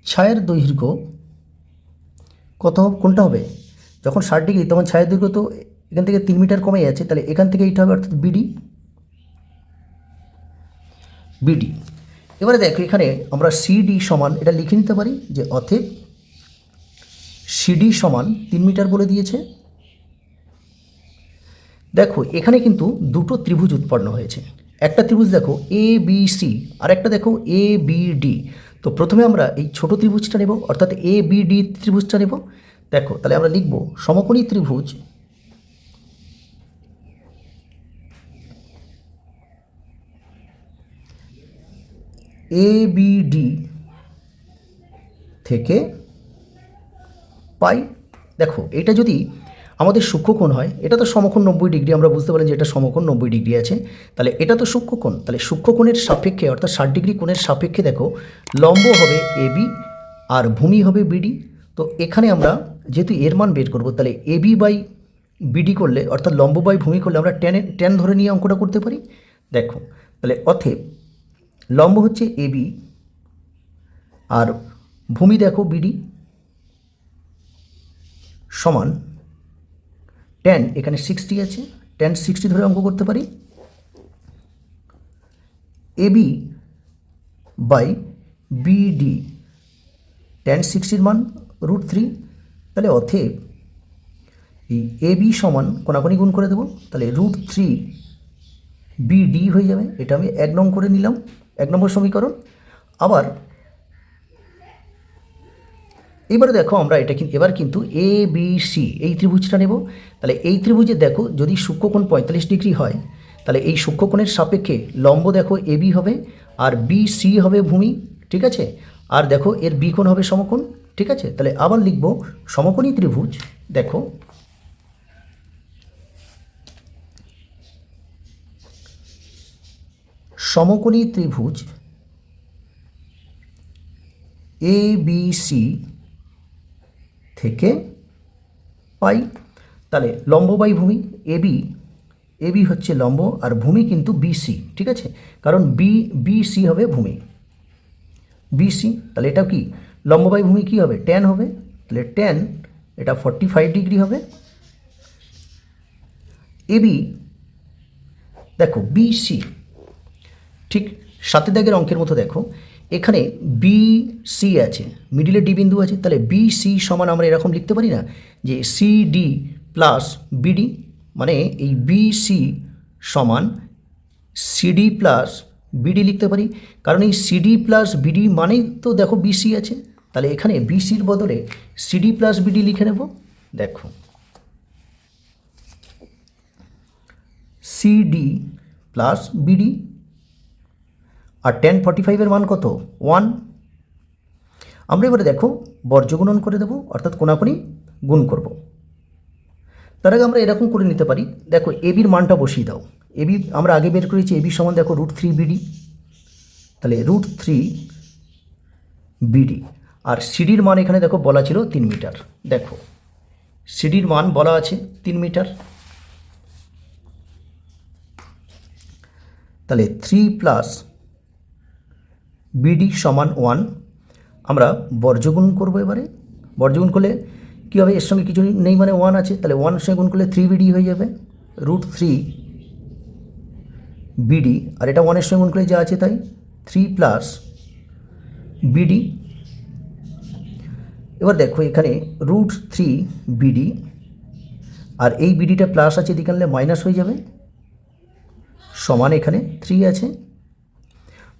A: ছায়ের দৈর্ঘ্য কত কোনটা হবে? যখন 60 ডিগ্রি তখন ছায়ের দৈর্ঘ্য তো এখান থেকে 3 মিটার কমে যাচ্ছে, তাহলে এখান থেকে এইটা হবে অর্থাৎ বিডি। এবারে দেখো এখানে আমরা সিডি সমান এটা লিখে নিতে পারি যে অতএব সিডি সমান 3 মিটার বলে দিয়েছে। দেখো এখানে কিন্তু দুটো ত্রিভুজ উৎপন্ন হয়েছে। একটা ত্রিভুজ দেখো এ বি সি, আর একটা দেখো এ বি ডি। তো প্রথমে আমরা এই ছোট ত্রিভুজটা নেব, অর্থাৎ এ বি ডি ত্রিভুজটা নেব। দেখো তাহলে আমরা লিখব সমকোণী ত্রিভুজ এ বি ডি থেকে পাই। দেখো এটা যদি আমাদের সূক্ষ্মকোণ হয়, এটা তো সমকোণ 90 ডিগ্রি, আমরা বুঝতে পারি যে এটা সমকোণ 90 ডিগ্রি আছে, তাহলে এটা তো সূক্ষ্মকোণ। তাহলে সূক্ষ্মকোণের সাপেক্ষে অর্থাৎ 60 ডিগ্রি কোণের সাপেক্ষে দেখো লম্ব হবে এবি আর ভূমি হবে বিডি। তো এখানে আমরা যেহেতু এর মান বের করবো, তাহলে এবি বাই বিডি করলে অর্থাৎ লম্ব বাই ভূমি করলে আমরা ট্যান ধরে নিয়ে অঙ্কটা করতে পারি। দেখো তাহলে অতএব লম্ব হচ্ছে এবি আর ভূমি দেখো বিডি সমান ট্যান, এখানে 60 আছে, ট্যান 60 ধরে অঙ্ক করতে পারি। এবি বাই বিডি, ট্যান 60-র মান √3। তাহলে অতএব এই এবি সমান কোনাকুনি গুণ করে দেবো, তাহলে √3 বিডি হয়ে যাবে। এটা আমি 1 নং করে নিলাম, 1 নম্বর সমীকরণ। আবার এবারে দেখো আমরা এটা এবার কিন্তু এ বি সি এই ত্রিভুজটা নেব। তাহলে এই ত্রিভুজে দেখো যদি সূক্ষ্মকোণ 45 ডিগ্রি হয়, তাহলে এই সূক্ষ্মকোণের সাপেক্ষে লম্ব দেখো এবি হবে আর বি সি হবে ভূমি, ঠিক আছে। আর দেখো এর বি কোণ হবে সমকোণ, ঠিক আছে। তাহলে আবার লিখব সমকোণী ত্রিভুজ, দেখো সমকোণী ত্রিভুজ এ বি সি থেকে পাই। তাহলে লম্ব বাই ভূমি, এবি হচ্ছে লম্ব আর ভূমি কিন্তু বিসি, ঠিক আছে, কারণ বিসি হবে ভূমি বিসি। তাহলে এটা কি লম্ব বাই ভূমি কী হবে? ট্যান হবে। তাহলে ট্যান এটা 45 ডিগ্রি হবে। এবি দেখো বিসি ঠিক 7 দাগের অঙ্কের মতো দেখো এখানে বি সি আছে, মিডিলে ডি বিন্দু আছে, তাহলে বি সি সমান আমরা এরকম লিখতে পারি না যে সি ডি প্লাস বিডি, মানে এই বি সি সমান সিডি প্লাস বিডি লিখতে পারি, কারণ এই সিডি প্লাস বিডি মানেই তো দেখো বিসি আছে। তাহলে এখানে বিসির বদলে সিডি প্লাস বিডি লিখে নেব। দেখো সিডি প্লাস বিডি, আর ট্যান 45-এর মান কত? 1। আমরা এবারে দেখো বর্জগুণন করে দেবো, অর্থাৎ কোনাকুনি গুণ করব। তার আগে আমরা এরকম করে নিতে পারি, দেখো এবির মানটা বসিয়ে দাও। এবি আমরা আগে বের করেছি, এবি সমান দেখো √3 বিডি, তাহলে √3 বিডি। আর সিডির মান এখানে দেখো বলা ছিল 3 মিটার, দেখো সিডির মান বলা আছে 3 মিটার। তাহলে 3 প্লাস বিডি সমান 1। আমরা বর্জগুণ করবো। এবারে বর্জগুণ করলে কী হবে? এর সঙ্গে কিছু নেই মানে 1 আছে, তাহলে 1 সঙ্গে গুণ করলে 3 বিডি হয়ে যাবে, √3 বিডি। আর এটা 1-এর সঙ্গে গুণ করলে যা আছে তাই, 3 প্লাস বিডি। এবার দেখো এখানে √3 বিডি আর এই বিডিটা প্লাস আছে, এদিকে আনলে মাইনাস হয়ে যাবে, সমান এখানে 3 আছে।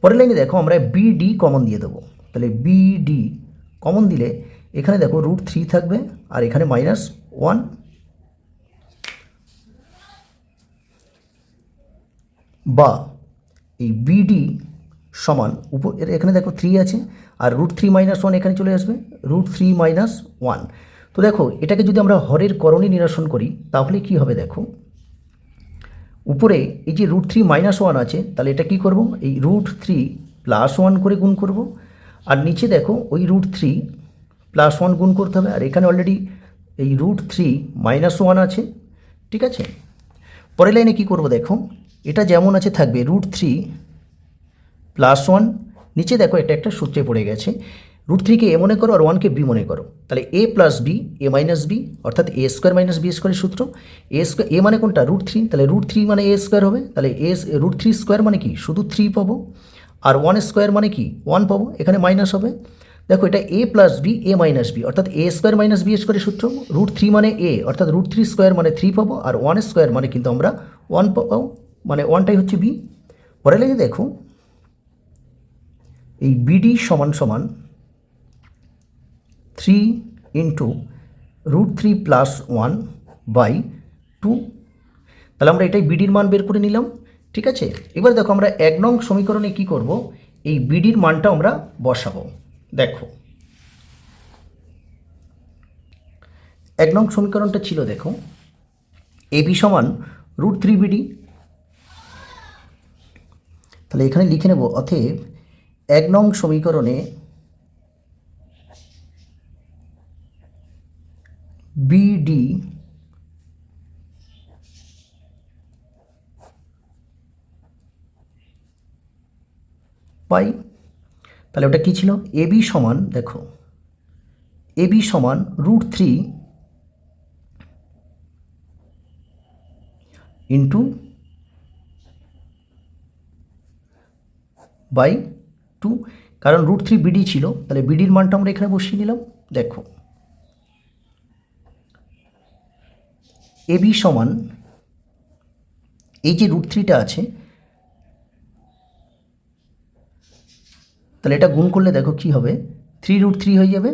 A: পরের লাইনে দেখো আমরা বিডি কমন দিয়ে দেবো, তাহলে বিডি কমন দিলে এখানে দেখো √3 থাকবে আর এখানে -1। বা এই বিডি সমান উপর এখানে দেখো 3 আছে আর √3 - 1 এখানে চলে আসবে, √3 - 1। তো দেখো এটাকে যদি আমরা হরের করণে নিরসন করি তাহলে কি হবে? দেখো উপরে এই যে √3 - 1 আছে, তাহলে এটা কি করব? এই √3 + 1 করে গুণ করব। আর নিচে দেখো ওই √3 + 1 গুণ করতে হবে, আর এখানে অলরেডি এই √3 - 1 আছে, ঠিক আছে। পরের লাইনে কি করব? দেখো এটা যেমন আছে থাকবে √3 + 1, নিচে দেখো একটা সূত্রে পড়ে গেছে, √3কে এ মনে করো আর 1কে বি মনে করো, তাহলে a + b a - b অর্থাৎ a² - b² সূত্র। এ মানে কোনটা √3, তাহলে √3 মানে a² হবে, তাহলে √3² মানে কি শুধু 3 পাবো, আর 1² মানে কি 1 পাবো, এখানে মাইনাস হবে। দেখো এটা a + b a - b অর্থাৎ a² - b² সূত্র। √3 মানে a অর্থাৎ √3² মানে 3 পাবো, আর 1² মানে কিন্তু আমরা 1 পাবো, মানে 1টাই হচ্ছে b। পরে লেগে দেখো এই বিডি সমান সমান 3 × √3 + 1/2, তাহলে আমরা এটাই বিডির মান বের করে নিলাম। ঠিক আছে, এবার দেখো আমরা 1 নং সমীকরণে কি করব, এই বিডির মানটা আমরা বসাবো। দেখো 1 নং সমীকরণটা ছিল, দেখো এবি সমান √3 বিডি, তাহলে এখানে লিখে নেব অতএব 1 নং সমীকরণে বিডি পাই। তাহলে ওটা কি ছিল, এবি সমান, দেখো এবি সমান √3 × 2, কারণ √3 বিডি ছিল, তাহলে বিডির মানটা আমরা এখানে বসিয়ে নিলাম। দেখো এবি সমান এই যে √3টা আছে, তাহলে এটা গুণ করলে দেখো কি হবে, 3√3 হয়ে যাবে,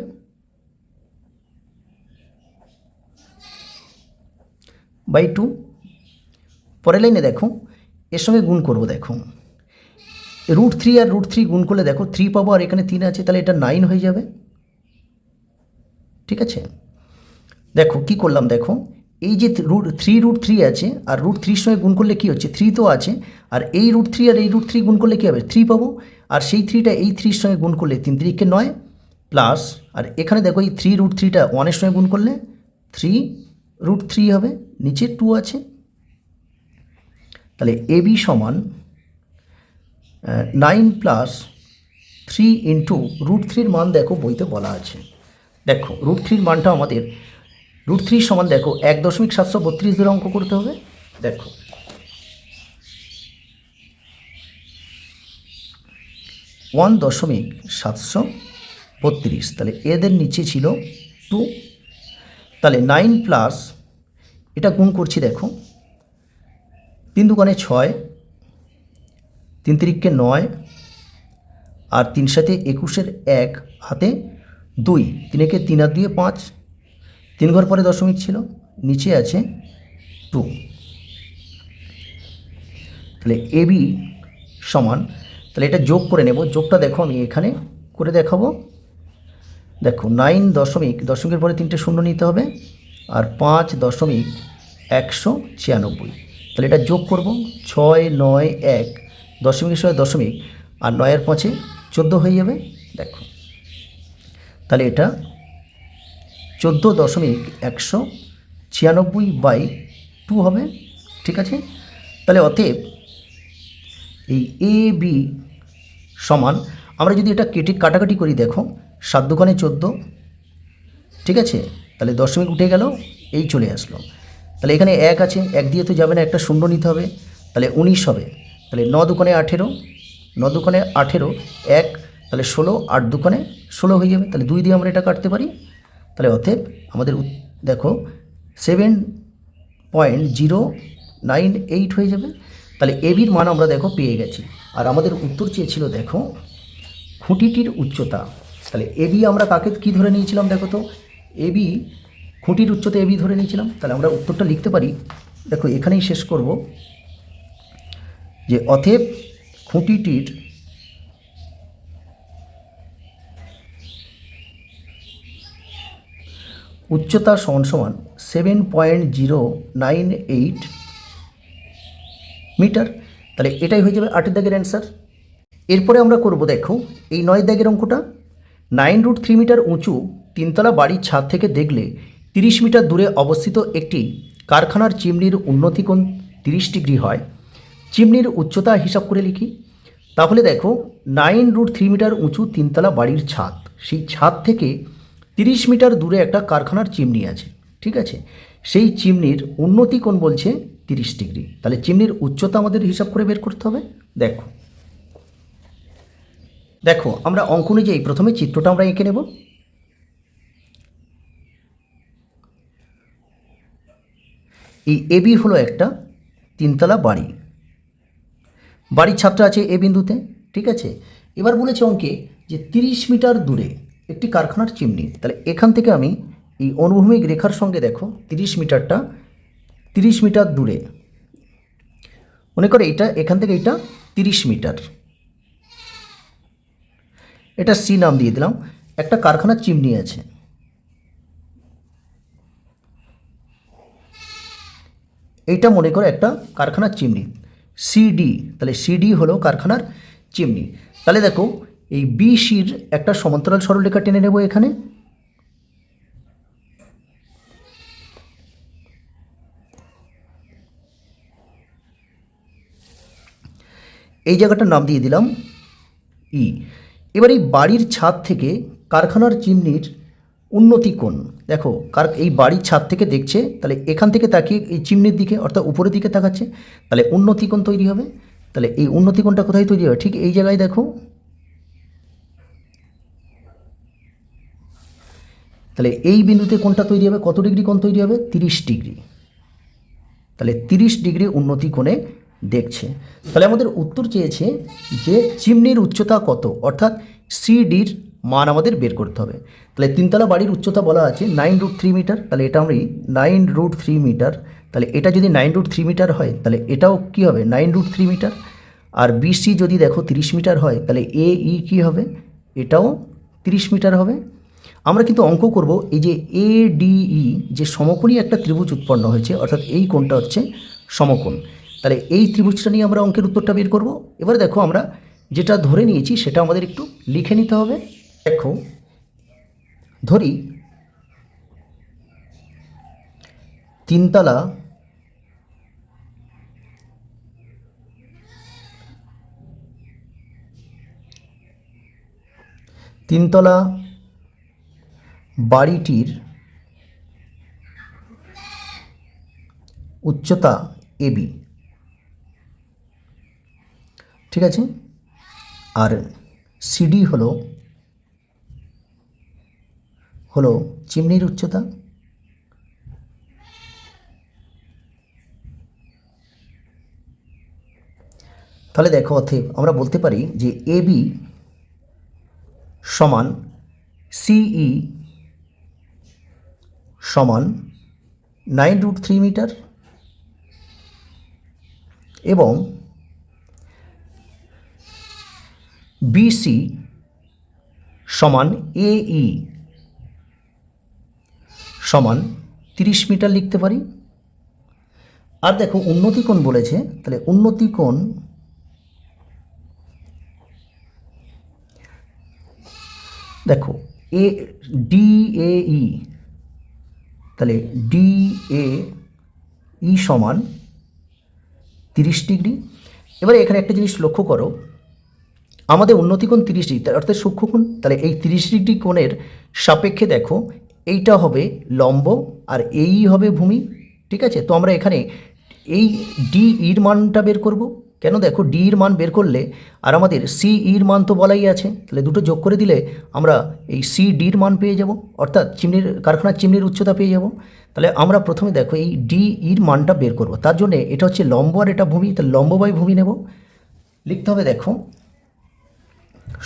A: /2। পরের লাইনে দেখো এর সঙ্গে গুণ করব, দেখো √3 আর √3 গুণ করলে দেখো 3 পাবো, আর এখানে 3 আছে, তাহলে এটা 9 হয়ে যাবে। ঠিক আছে, দেখো কি করলাম, দেখো এই যে √3 আছে, আর √3 সঙ্গে গুণ করলে কি হচ্ছে, 3 তো আছে, আর এই √3 আর এই √3 গুণ করলে কী হবে, 3 পাবো, আর সেই 3টা এই 3 সঙ্গে গুণ করলে 3 × 3 = 9 প্লাস, আর এখানে দেখো এই 3√3টা 1-এর সঙ্গে গুণ করলে 3√3 হবে, নিচে 2 আছে। তাহলে এবি সমান 9 + 3 × √3 মান দেখো বইতে বলা আছে। দেখো √3 মানটা আমাদের √3 সমান দেখো 1.732 ধরে অঙ্ক করতে হবে। দেখো 1.732, তাহলে এদের নিচে ছিল 2, তাহলে 9 প্লাস এটা গুণ করছি, দেখো 3 × 2 = 6, 3 × 3 = 9, আর 3 × 7 = 21, 1 হাতে 2, 3 × 3 = 2, 5, 3 ঘর পরে দশমিক ছিল, নিচে আছে 2। তাহলে এবি সমান, তাহলে এটা যোগ করে নেব, যোগটা দেখো আমি এখানে করে দেখাবো। দেখো 9 দশমিকের পরে 3টে শূন্য নিতে হবে, আর 5.196, তাহলে এটা যোগ করব, 6, 9, 1, দশমিকের সঙ্গে দশমিক, আর 9 আর 5 14 হয়ে যাবে। দেখো তাহলে এটা 14.196/2 হবে। ঠিক আছে, তাহলে অতএব এই এ বি সমান, আমরা যদি এটা কাটাকাটি করি, দেখো 7 × 2 = 14, ঠিক আছে, তাহলে দশমিক উঠে গেল, এই চলে আসলো, তাহলে এখানে 1 আছে, 1 দিয়ে তো যাবে না, একটা শূন্য নিতে হবে, তাহলে 19 হবে, তাহলে 9 × 2 = 18, 9 × 2 = 18, 1, তাহলে 16, 8 × 2 = 16 হয়ে যাবে, তাহলে 2 দিয়ে আমরা এটা কাটতে পারি। তাহলে অতএব আমাদের দেখো 7.098 হয়ে যাবে। তাহলে এবির মান আমরা দেখো পেয়ে গেছি, আর আমাদের উত্তর চেয়েছিল দেখো খুঁটিটির উচ্চতা। তাহলে এবি আমরা কাকে কি ধরে নিয়েছিলাম, দেখো তো এবি খুঁটির উচ্চতা এবি ধরে নিয়েছিলাম, তাহলে আমরা উত্তরটা লিখতে পারি। দেখো এখানেই শেষ করব, যে অতএব খুঁটিটির উচ্চতা সমান 7.098 মিটার। তাহলে এটাই হয়ে যাবে 8 দাগের অ্যান্সার। এরপরে আমরা করব, দেখো এই 9 দাগের অঙ্কটা। 9√3 মিটার উঁচু 3তলা বাড়ির ছাদ থেকে দেখলে 30 মিটার দূরে অবস্থিত একটি কারখানার চিমনির উন্নতি কোণ 30 ডিগ্রি হয়। চিমনির উচ্চতা হিসাব করে লিখি। তাহলে দেখো 9√3 মিটার উঁচু তিনতলা বাড়ির ছাদ, সেই ছাদ থেকে 30 মিটার দূরে একটা কারখানার চিমনি আছে, ঠিক আছে। সেই চিমনির উন্নতি কোণ বলছে 30 ডিগ্রি। তাহলে চিমনির উচ্চতা আমাদের হিসাব করে বের করতে হবে। দেখো দেখো আমরা অঙ্ক অনুযায়ী প্রথমে চিত্রটা আমরা এঁকে নেব। এই এবি হলো একটা তিনতলা বাড়ি, বাড়ির ছাদটা আছে এ বিন্দুতে, ঠিক আছে। এবার বলেছে অঙ্কে যে 30 মিটার দূরে একটি কারখানার চিমনি। তাহলে এখান থেকে আমি এই অনুভূমিক রেখার সঙ্গে দেখো 30 মিটারটা 30 মিটার দূরে, মনে করে এটা এখান থেকে এটা 30 মিটার, এটা সি নাম দিয়ে দিলাম। একটা কারখানার চিমনি আছে, এইটা মনে করো একটা কারখানার চিমনি সিডি। তাহলে সিডি হলো কারখানার চিমনি। তাহলে দেখো এই বিসির একটা সমান্তরাল সরলরেখা টেনে নেব এখানে। এই জায়গাটার নাম দিয়ে দিলাম ই। এবার এই বাড়ির ছাদ থেকে কারখানার চিমনির উন্নতি কোণ দেখো, এই বাড়ির ছাদ থেকে দেখছে, তাহলে এখান থেকে তাকিয়ে এই চিমনির দিকে অর্থাৎ উপরের দিকে তাকাচ্ছে, তাহলে উন্নতি কোণ তৈরি হবে। তাহলে এই উন্নতি কোণটা কোথায় তৈরি হবে? ঠিক এই জায়গায় দেখো। তাহলে এই বিন্দুতে কোণটা তৈরি হবে, কত ডিগ্রি কোণ তৈরি হবে? 30 ডিগ্রি। তাহলে 30 ডিগ্রি উন্নতি কোণে দেখছে। তাহলে আমাদের উত্তর চেয়েছে যে চিমনির উচ্চতা কত, অর্থাৎ সিডির মান আমাদের বের করতে হবে। তাহলে তিনতলা বাড়ির উচ্চতা বলা আছে 9√3 মিটার। তাহলে এটা আমি 9√3 মিটার, তাহলে এটা যদি 9√3 মিটার হয় তাহলে এটাও কি হবে? 9√3 মিটার। আর বিসি যদি দেখো 30 মিটার হয় তাহলে এ ই কী হবে? এটাও 30 মিটার হবে। আমরা কিন্তু অঙ্ক করব এই যে এডিই যে সমকোণী একটা ত্রিভুজ উৎপন্ন হয়েছে, অর্থাৎ এই কোণটা হচ্ছে সমকোণ। তাহলে এই ত্রিভুজটা নিয়ে আমরা অঙ্কের উত্তরটা বের করব। এবার দেখো আমরা যেটা ধরে নিয়েছি সেটা আমাদের একটু লিখে নিতে হবে। দেখো ধরি তিনতলা বাড়িটির উচ্চতা এবি, ঠিক আছে। আর সিডি হলো চিমনির উচ্চতা। তাহলে দেখো অতএব আমরা বলতে পারি যে এবি সমান সিই সমান 9√3 মিটার এবং বিসি সমান এই সমান 30 মিটার লিখতে পারি। আর দেখো উন্নতি কোণ বলেছে, তাহলে উন্নতি কোণ দেখো এ ডিএই, তাহলে ডিএই সমান 30 ডিগ্রি। এবারে এখানে একটা জিনিস লক্ষ্য করো, আমাদের উন্নতি কোণ 30 ডিগ্রি অর্থাৎ সূক্ষ্মকোণ। তাহলে এই 30 ডিগ্রি কোণের সাপেক্ষে দেখো এইটা হবে লম্ব আর এই হবে ভূমি, ঠিক আছে। তো আমরা এখানে এই ডিইর মানটা বের করব। কেন? দেখো ডিইর মান বের করলে আর আমাদের সিইর মান তো বলাই আছে, তাহলে দুটো যোগ করে দিলে আমরা এই সিডির মান পেয়ে যাব, অর্থাৎ কারখানার চিমনির উচ্চতা পেয়ে যাব। তাহলে আমরা প্রথমে দেখো এই ডিইর মানটা বের করব। তার জন্য এটা হচ্ছে লম্ব আর এটা ভূমি, তাহলে লম্ব বাই ভূমি নেব। লিখতে হবে দেখো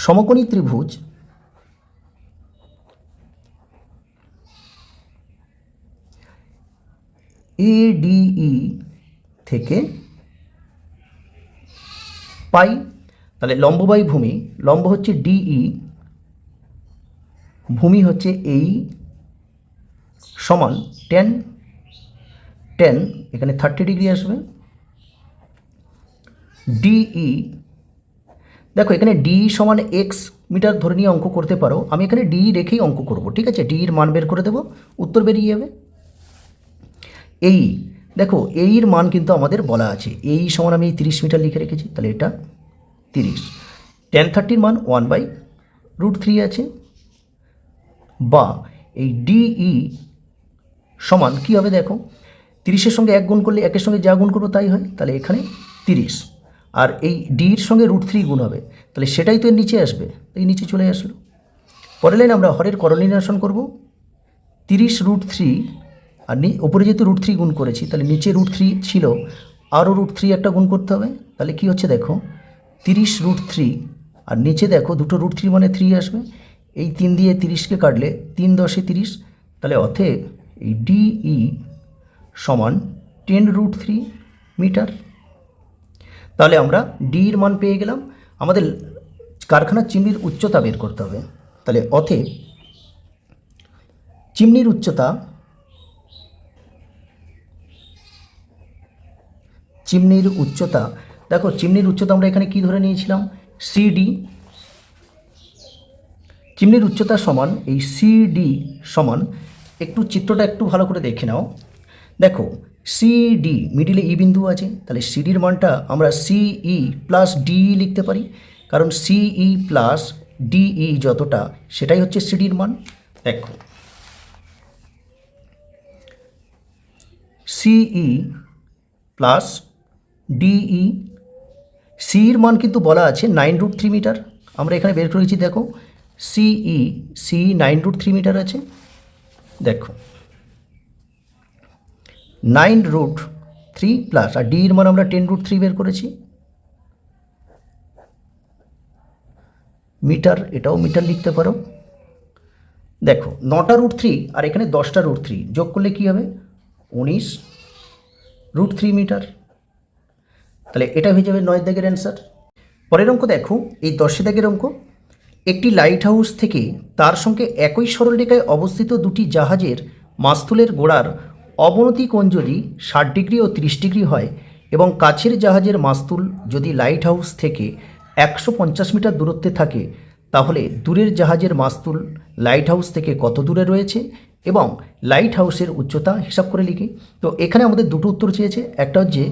A: সমকোণী ত্রিভুজ এডিই থেকে পাই, তাহলে লম্ব বাই ভূমি, লম্ব হচ্ছে ডিই, ভূমি হচ্ছে এই সমান টেন এখানে 30 ডিগ্রি আসবে। ডিই দেখো এখানে ডিই সমান এক্স মিটার ধরে নিয়ে অঙ্ক করতে পারো, আমি এখানে ডিই রেখেই অঙ্ক করব, ঠিক আছে। ডিইর মান বের করে দেবো, উত্তর বেরিয়ে যাবে। এই দেখো এইর মান কিন্তু আমাদের বলা আছে, এই সমান আমি 30 মিটার লিখে রেখেছি, তাহলে এটা 30। tan30 মান 1/√3 আছে, বা এই ডিই সমান কী হবে দেখো, 30-এর সঙ্গে 1 গুণ করলে 1-এর সঙ্গে যা গুণ করবো তাই হয়, তাহলে এখানে 30, আর এই ডির সঙ্গে √3 গুণ হবে, তাহলে সেটাই তো এর নিচে আসবে, এই নিচে চলে আসলো। পরের লাইন আমরা হরের করণ নির্ণয় করব, 30√3, আর ওপরে যেহেতু √3 গুণ করেছি, তাহলে নিচে √3 ছিল, আরও √3 একটা গুণ করতে হবে, তাহলে কি হচ্ছে দেখো 30√3, আর নিচে দেখো দুটো √3 মানে 3 আসবে, এই 3 দিয়ে 30কে কাটলে 3 × 10 = 30, তাহলে অতএব এই ডিই সমান 10√3 মিটার। তাহলে আমরা ডির মান পেয়ে গেলাম। আমাদের কারখানার চিমনির উচ্চতা বের করতে হবে, তাহলে অতএব চিমনির উচ্চতা দেখো, চিমনির উচ্চতা আমরা এখানে কি ধরে নিয়েছিলাম, সিডি। চিমনির উচ্চতা সমান এই সিডি সমান, একটু চিত্রটা একটু ভালো করে দেখে নাও। দেখো সিডি মিডিলে ই বিন্দু আছে, তাহলে সিডির মানটা আমরা সিই প্লাস ডিই লিখতে পারি, কারণ সিই প্লাস ডিই যতটা সেটাই হচ্ছে সিডির মান। দেখো সিই প্লাস ডিই, সির মান কিন্তু বলা আছে 9√3 মিটার, আমরা এখানে বের করেছি, দেখো সি 9√3 মিটার আছে। দেখো 9√3 প্লাস, আর ডির মান আমরা 10√3 বের করেছি মিটার, এটাও মিটার লিখতে পারো। দেখো 9টা √3 আর এখানে 10টা √3 যোগ করলে কি হবে, 19√3 মিটার, তাহলে এটা হয়ে যাবে 9 দাগের অ্যান্সার। পরের অঙ্ক দেখো, এই 10 দাগের অঙ্ক, একটি লাইট হাউস থেকে তার সঙ্গে একই সরলরেখায় অবস্থিত দুটি জাহাজের মাস্তুলের গোড়ার অবনতি কোণ যদি 60 ডিগ্রি ও 30 ডিগ্রি হয়, এবং কাছের জাহাজের মাস্তুল যদি লাইট হাউস থেকে 150 মিটার দূরত্বে থাকে, তাহলে দূরের জাহাজের মাস্তুল লাইট হাউস থেকে কত দূরে রয়েছে এবং লাইট হাউসের উচ্চতা হিসাব করে লিখি। তো এখানে আমাদের দুটো উত্তর চেয়েছে, একটা হচ্ছে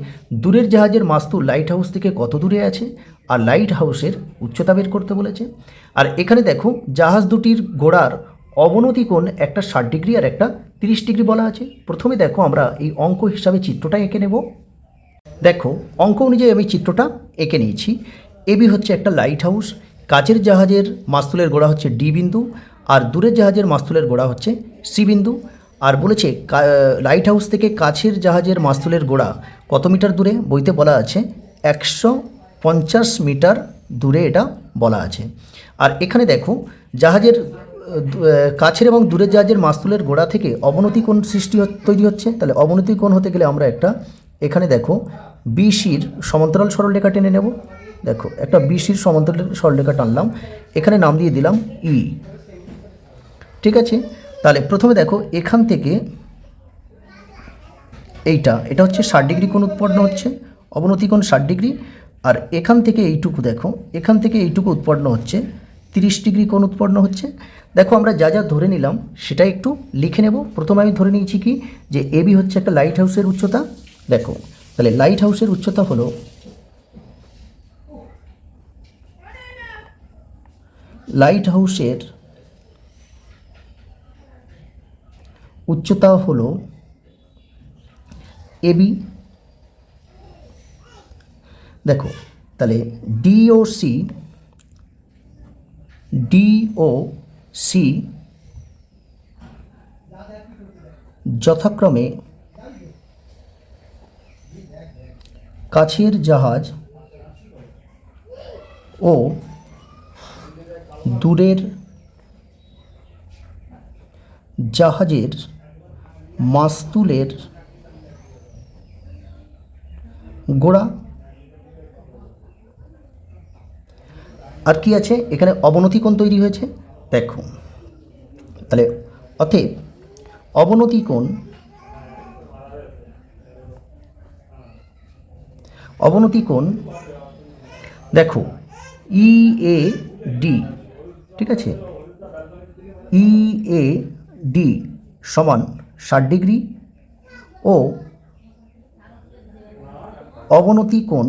A: দূরের জাহাজের মাস্তুল লাইট হাউস থেকে কত দূরে আছে, আর লাইট হাউসের উচ্চতা বের করতে বলেছে। আর এখানে দেখো জাহাজ দুটির গোড়ার অবনতি কোণ একটা 60 ডিগ্রি আর একটা 30 ডিগ্রি বলা আছে। প্রথমে দেখো আমরা এই অঙ্ক হিসাবে চিত্রটা এঁকে নেব। দেখো অঙ্ক অনুযায়ী আমি চিত্রটা এঁকে নিয়েছি। এবি হচ্ছে একটা লাইট হাউস, কাছের জাহাজের মাস্তুলের গোড়া হচ্ছে ডি বিন্দু, আর দূরের জাহাজের মাস্তুলের গোড়া হচ্ছে সি বিন্দু। আর বলেছে লাইট হাউস থেকে কাছের জাহাজের মাস্তুলের গোড়া কত মিটার দূরে, বইতে বলা আছে 150 মিটার দূরে এটা বলা আছে। আর এখানে দেখো জাহাজের কাছের এবং দূরের জাহাজের মাস্তুলের গোড়া থেকে অবনতি কোণ তৈরি হচ্ছে, তাহলে অবনতি কোণ হতে গেলে আমরা একটা এখানে দেখো বিসির সমান্তরাল সরলরেখা টেনে নেব। দেখো একটা বিসির সমান্তরাল সরলরেখা টানলাম, এখানে নাম দিয়ে দিলাম ই। ঠিক আছে, তাহলে প্রথমে দেখো এখান থেকে এটা হচ্ছে 60 ডিগ্রি কোণ উৎপন্ন হচ্ছে, অবনতি কোণ 60 ডিগ্রি, আর এখান থেকে এইটুকু দেখো, এখান থেকে এইটুকু উৎপন্ন হচ্ছে 30 ডিগ্রি কোণ উৎপন্ন হচ্ছে। দেখো আমরা যা যা ধরে নিলাম সেটা একটু লিখে নেব। প্রথমে আমি ধরে নিয়েছি কি, যে এবি হচ্ছে একটা লাইট হাউসের উচ্চতা। দেখো তাহলে লাইট হাউসের উচ্চতা হলো, লাইট হাউসের উচ্চতা হলো এবি। দেখো তাহলে ডিওসি যথাক্রমে কাছের জাহাজ ও দূরের জাহাজের মাস্তুলের গোড়া। আর কি আছে এখানে, অবনতি কোণ তৈরি হয়েছে। দেখো তাহলে অতএব অবনতি কোণ দেখো EAD, ঠিক আছে, EAD সমান 60 ডিগ্রি ও অবনতি কোণ,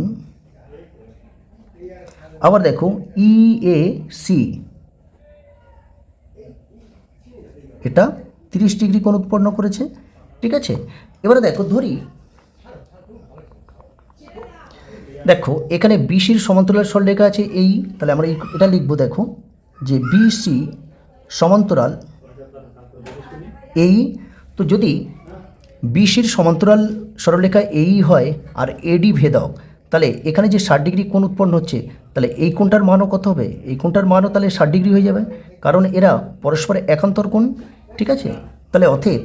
A: আবার দেখো EAC, এটা 30 ডিগ্রি কোণ উৎপন্ন করেছে। ঠিক আছে, এবারে দেখো ধরি, দেখো এখানে BCর সমান্তরাল সরলরেখা আছে এই, তাহলে আমরা এটা লিখব, দেখো যে BC সমান্তরাল এই। তো যদি BCর সমান্তরাল সরলরেখা এই হয় আর AD ভেদক, তাহলে এখানে যে 60 ডিগ্রি কোণ উৎপন্ন হচ্ছে, তাহলে এই কোণটার মানও কত হবে? এই কোণটার মানও তাহলে 60 ডিগ্রি হয়ে যাবে, কারণ এরা পরস্পর একান্তর কোণ। ঠিক আছে, তাহলে অতএব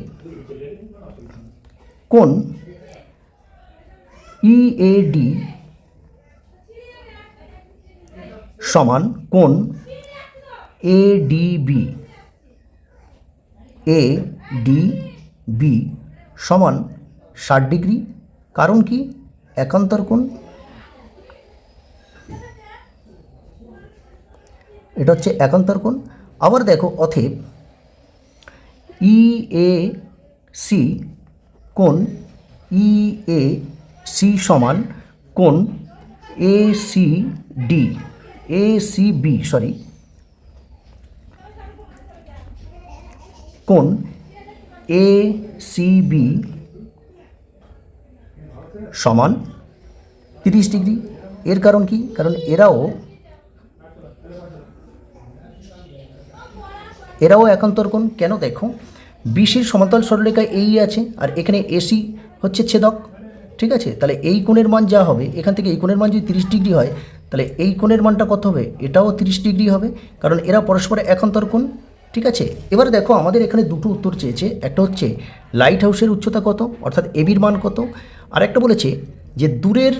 A: কোণ EAD সমান কোণ ADB, ADB সমান 60 ডিগ্রি। কারণ কি? একান্তর কোণ। এটা হচ্ছে একান্তর কোণ। আবার দেখো অতএব EAC কোণ EAC সমান কোণ ACB কোণ ACB সমান 30 ডিগ্রি। এর কারণ কি? কারণ এরাও একান্তর কোণ। কেন? দেখো BCর সমান্তরাল সরলরেখা এই আছে আর এখানে AC হচ্ছে ছেদক। ঠিক আছে, তাহলে এই কোণের মান যা হবে, এখান থেকে এই কোণের মান যদি 30 ডিগ্রি হয়, তাহলে এই কোণের মানটা কত হবে? এটাও 30 ডিগ্রি হবে, কারণ এরা পরস্পর একান্তর কোণ। ঠিক আছে, এবারে দেখো আমাদের এখানে দুটো উত্তর চেয়েছে। একটা হচ্ছে লাইট হাউসের উচ্চতা কত, অর্থাৎ এবির মান কত, আর একটা বলেছে যে দূরের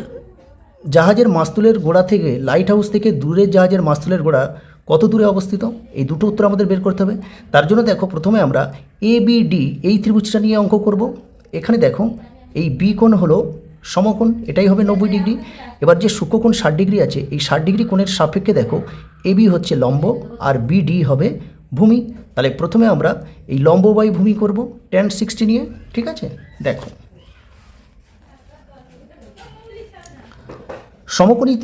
A: জাহাজের মাস্তুলের গোড়া থেকে, লাইট হাউস থেকে দূরের জাহাজের মাস্তুলের গোড়া কত দূরে অবস্থিত। এই দুটো উত্তর আমাদের বের করতে হবে। তার জন্য দেখো প্রথমে আমরা ABD এই ত্রিভুজটা নিয়ে অঙ্ক করব। এখানে দেখো এই বি কোণ হলো সমকোণ, এটাই হবে 90 ডিগ্রি। এবার যে সূক্ষ্মকোণ 60 ডিগ্রি আছে, এই 60 ডিগ্রি কোণের সাপেক্ষে দেখো AB হচ্ছে লম্ব আর BD হবে ভূমি। তাহলে প্রথমে আমরা এই লম্ব বাই ভূমি করব tan 60 নিয়ে। ঠিক আছে, দেখো সমকোণী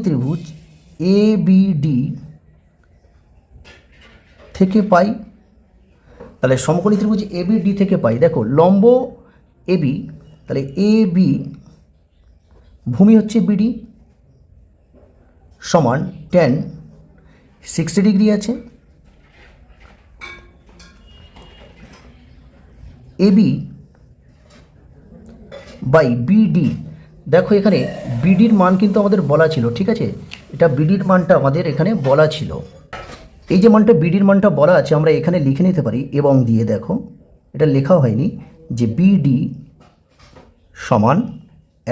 A: ত্রিভুজ ABD থেকে পাই। তাহলে সমকোণী ত্রিভুজ ABD থেকে পাই, দেখো লম্ব AB, তাহলে AB ভূমি হচ্ছে BD সমান tan 60 ডিগ্রি আছে। AB বাই BD, দেখো এখানে BDর মান কিন্তু আমাদের বলা ছিল। ঠিক আছে, এটা BDর মানটা আমাদের এখানে বলা ছিল। এই যে মানটা BDর মানটা বলা আছে, আমরা এখানে লিখে নিতে পারি এবং দিয়ে, দেখো এটা লেখা হয়নি, যে BD সমান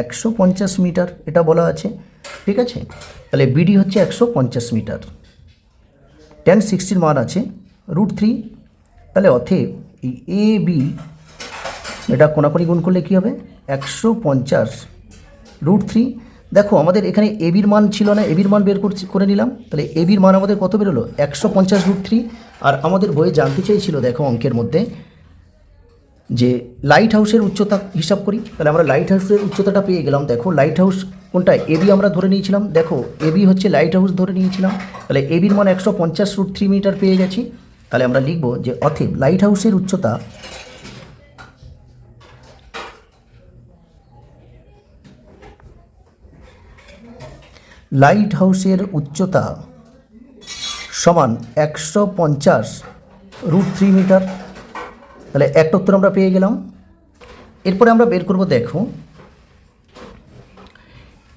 A: 150 মিটার, এটা বলা আছে। ঠিক আছে, তাহলে BD হচ্ছে 150 মিটার, tan 60 মান আছে √3। তাহলে অতএব এই AB, এটা কোণাকুণি গুণ করলে কী হবে? 150 √3। দেখো আমাদের এখানে এবির মান ছিল না, এবির মান বের করে নিলাম। তাহলে এবির মান আমাদের কত বেরোলো? 150 √3। আর আমাদের বইয়ে জানতে চাইছিল, দেখো অঙ্কের মধ্যে, যে লাইট হাউসের উচ্চতা হিসাব করি। তাহলে আমরা লাইট হাউসের উচ্চতাটা পেয়ে গেলাম। দেখো লাইট হাউস কোনটা? এবি আমরা ধরে নিয়েছিলাম। দেখো এবি হচ্ছে লাইট হাউস ধরে নিয়েছিলাম। তাহলে এবির মান 150 √3 মিটার পেয়ে গেছি। তাহলে আমরা লিখব যে অতএব লাইট হাউসের উচ্চতা সমান 150 √3 মিটার। তাহলে একটা উত্তর আমরা পেয়ে গেলাম। এরপরে আমরা বের করব, দেখো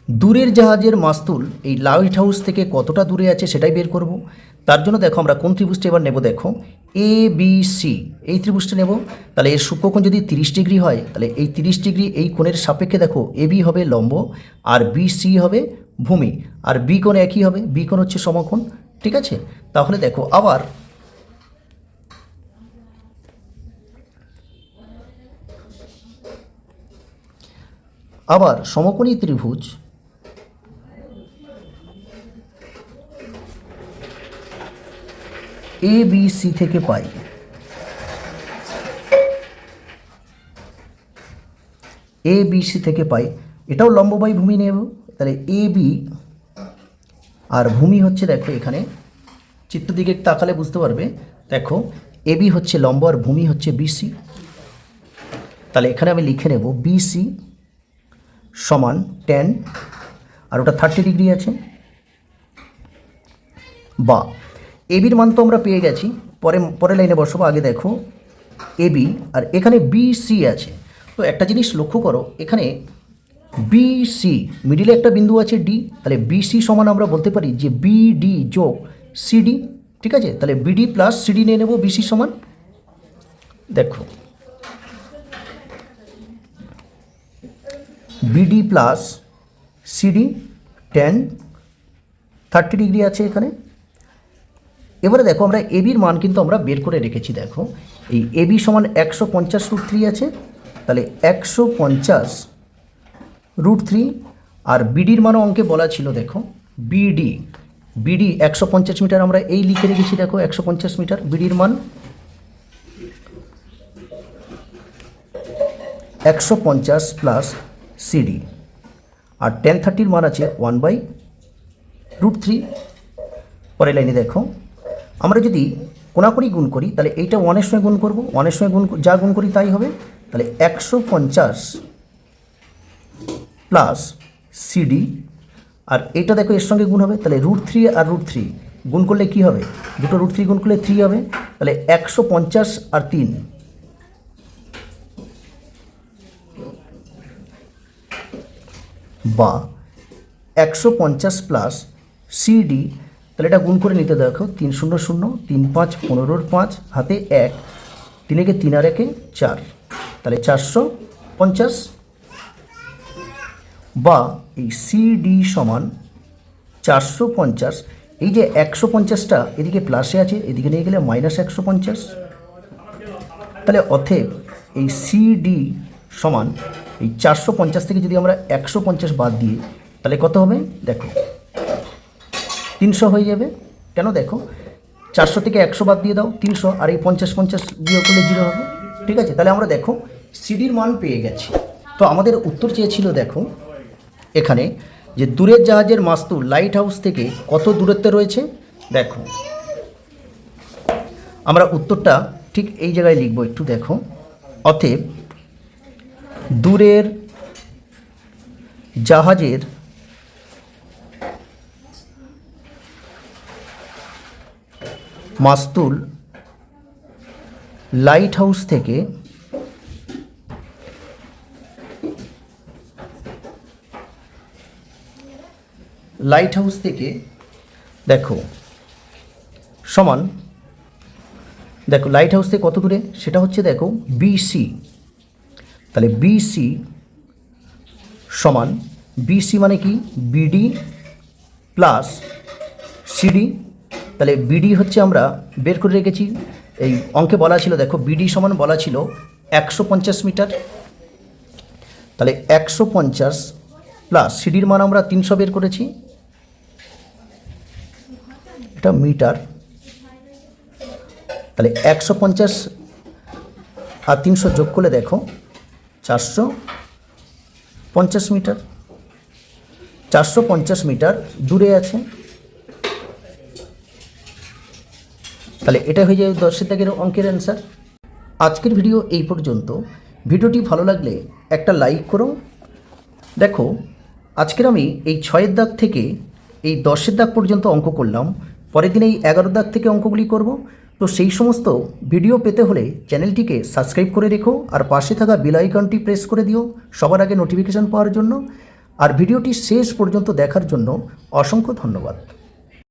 A: দূরের জাহাজের মাস্তুল এই লাইট হাউস থেকে কতটা দূরে আছে সেটাই বের করব। তার জন্য দেখো আমরা কোন ত্রিভুজটা এবার নেব? দেখো ABC এই ত্রিভুজটা নেব। তাহলে এর সূক্ষ্মকোণ যদি 30 ডিগ্রি হয়, তাহলে এই 30 ডিগ্রি এই কোণের সাপেক্ষে দেখো AB হবে লম্ব আর BC হবে ভূমি, আর বি কোণ একই হবে, বি কোণ হচ্ছে সমকোণ। ঠিক আছে, তাহলে দেখো আবার সমকোণী ত্রিভুজ ABC থেকে পাই এ বি সি থেকে পাই, এটাও লম্ব বাই ভূমি নেব। তাহলে এ বি আর ভূমি হচ্ছে, দেখো এখানে চিত্র দিকে তাকালে বুঝতে পারবে, দেখো এ বি হচ্ছে লম্ব আর ভূমি হচ্ছে বিসি। তাহলে এখানে আমি লিখে নেব বিসি সমান টেন, আর ওটা 30 ডিগ্রি আছে। বা এবির মান তো আমরা পেয়ে গেছি, পরে লাইনে বসাবো। আগে দেখো এবি আর এখানে বিসি আছে। তো একটা জিনিস লক্ষ্য করো, এখানে বিসি মিডিলে একটা বিন্দু আছে ডি, তাহলে বিসি সমান আমরা বলতে পারি যে বিডি যোগ সিডি। ঠিক আছে, তাহলে বিডি প্লাস সিডি নিয়ে নেব বিসি সমান, দেখো BD plus CD ten 30 degree আছে এখানে। এবারে দেখো আমরা এবির মান কিন্তু আমরা বের করে রেখেছি। দেখো এই এবি সমান 150√3 আছে, তাহলে 150√3। আর বিডির মানও অঙ্কে বলা ছিল, দেখো বিডি 150 মিটার, আমরা এই লিখে রেখেছি। দেখো 150 মিটার বিডির মান, 150 প্লাস সিডি। আর 1030 মান আছে 1/√3। পরের লাইনে দেখো আমরা যদি কোনাকুনি গুণ করি, তাহলে এইটা 1-এর সঙ্গে গুণ করব, 1-এর সঙ্গে যা গুণ করি তাই হবে। তাহলে 150 প্লাস সিডি, আর এটা দেখো এর সঙ্গে গুণ হবে, তাহলে √3 আর √3 গুণ করলে কি হবে, দুটো √3 গুণ করলে 3 হবে। তাহলে 150 আর 3, বা 150 প্লাস সিডি। তাহলে এটা গুণ করে নিতে, দেখো 3 0 0 3 5 15 5 হাতে 1, 3 একে 3 আর 1 4, তাহলে 450। বা এই সিডি সমান 450, এই যে 150টা এদিকে প্লাসে আছে, এদিকে নিয়ে গেলে -150। তাহলে অতএব এই সিডি সমান এই 450 থেকে যদি আমরা 150 বাদ দিই, তাহলে কত হবে, দেখো 300 হয়ে যাবে। কেন, দেখো 400 থেকে 100 বাদ দিয়ে দাও 300, আর এই 50 বিয়োগ করলে 0 হবে। ঠিক আছে, তাহলে আমরা দেখো সিডির মান পেয়ে গেছি। তো আমাদের উত্তর চেয়েছিল, দেখো এখানে যে দূরের জাহাজের মাস্তুল লাইট হাউস থেকে কত দূরত্বে রয়েছে। দেখো আমরা উত্তরটা ঠিক এই জায়গায় লিখব, একটু দেখো। অতএব দূরের জাহাজের মাস্তুল লাইট হাউস থেকে দেখো সমান, দেখো লাইট হাউস থেকে কত দূরে, সেটা হচ্ছে দেখো বিসি। তাহলে বিসি সমান, বিসি মানে কি, বিডি প্লাস সিডি। তাহলে বিডি হচ্ছে আমরা বের করে রেখেছি, এই অঙ্কে বলা ছিল, দেখো বিডি সমান বলা ছিল 150 মিটার। তাহলে 150 প্লাস সিডির মান আমরা 300 বের করেছি, এটা মিটার। তাহলে 150 আর 300 যোগ করলে দেখো 450 মিটার, 450 মিটার দূরে আছে। তাহলে এটা হয়ে যায় 10 দাগের অঙ্কের অ্যান্সার। আজকের ভিডিও এই পর্যন্ত। ভিডিওটি ভালো লাগলে একটা লাইক করো। দেখো আজকের আমি এই 6-এর দাগ থেকে এই 10-এর দাগ পর্যন্ত অঙ্ক করলাম, পরের দিন এই 11 দাগ থেকে অঙ্কগুলি করব। তো সেই সমস্ত ভিডিও পেতে হলে চ্যানেলটিকে সাবস্ক্রাইব করে রেখো, আর পাশে থাকা বেল আইকনটি প্রেস করে দিও সবার আগে নোটিফিকেশান পাওয়ার জন্য। আর ভিডিওটি শেষ পর্যন্ত দেখার জন্য অসংখ্য ধন্যবাদ।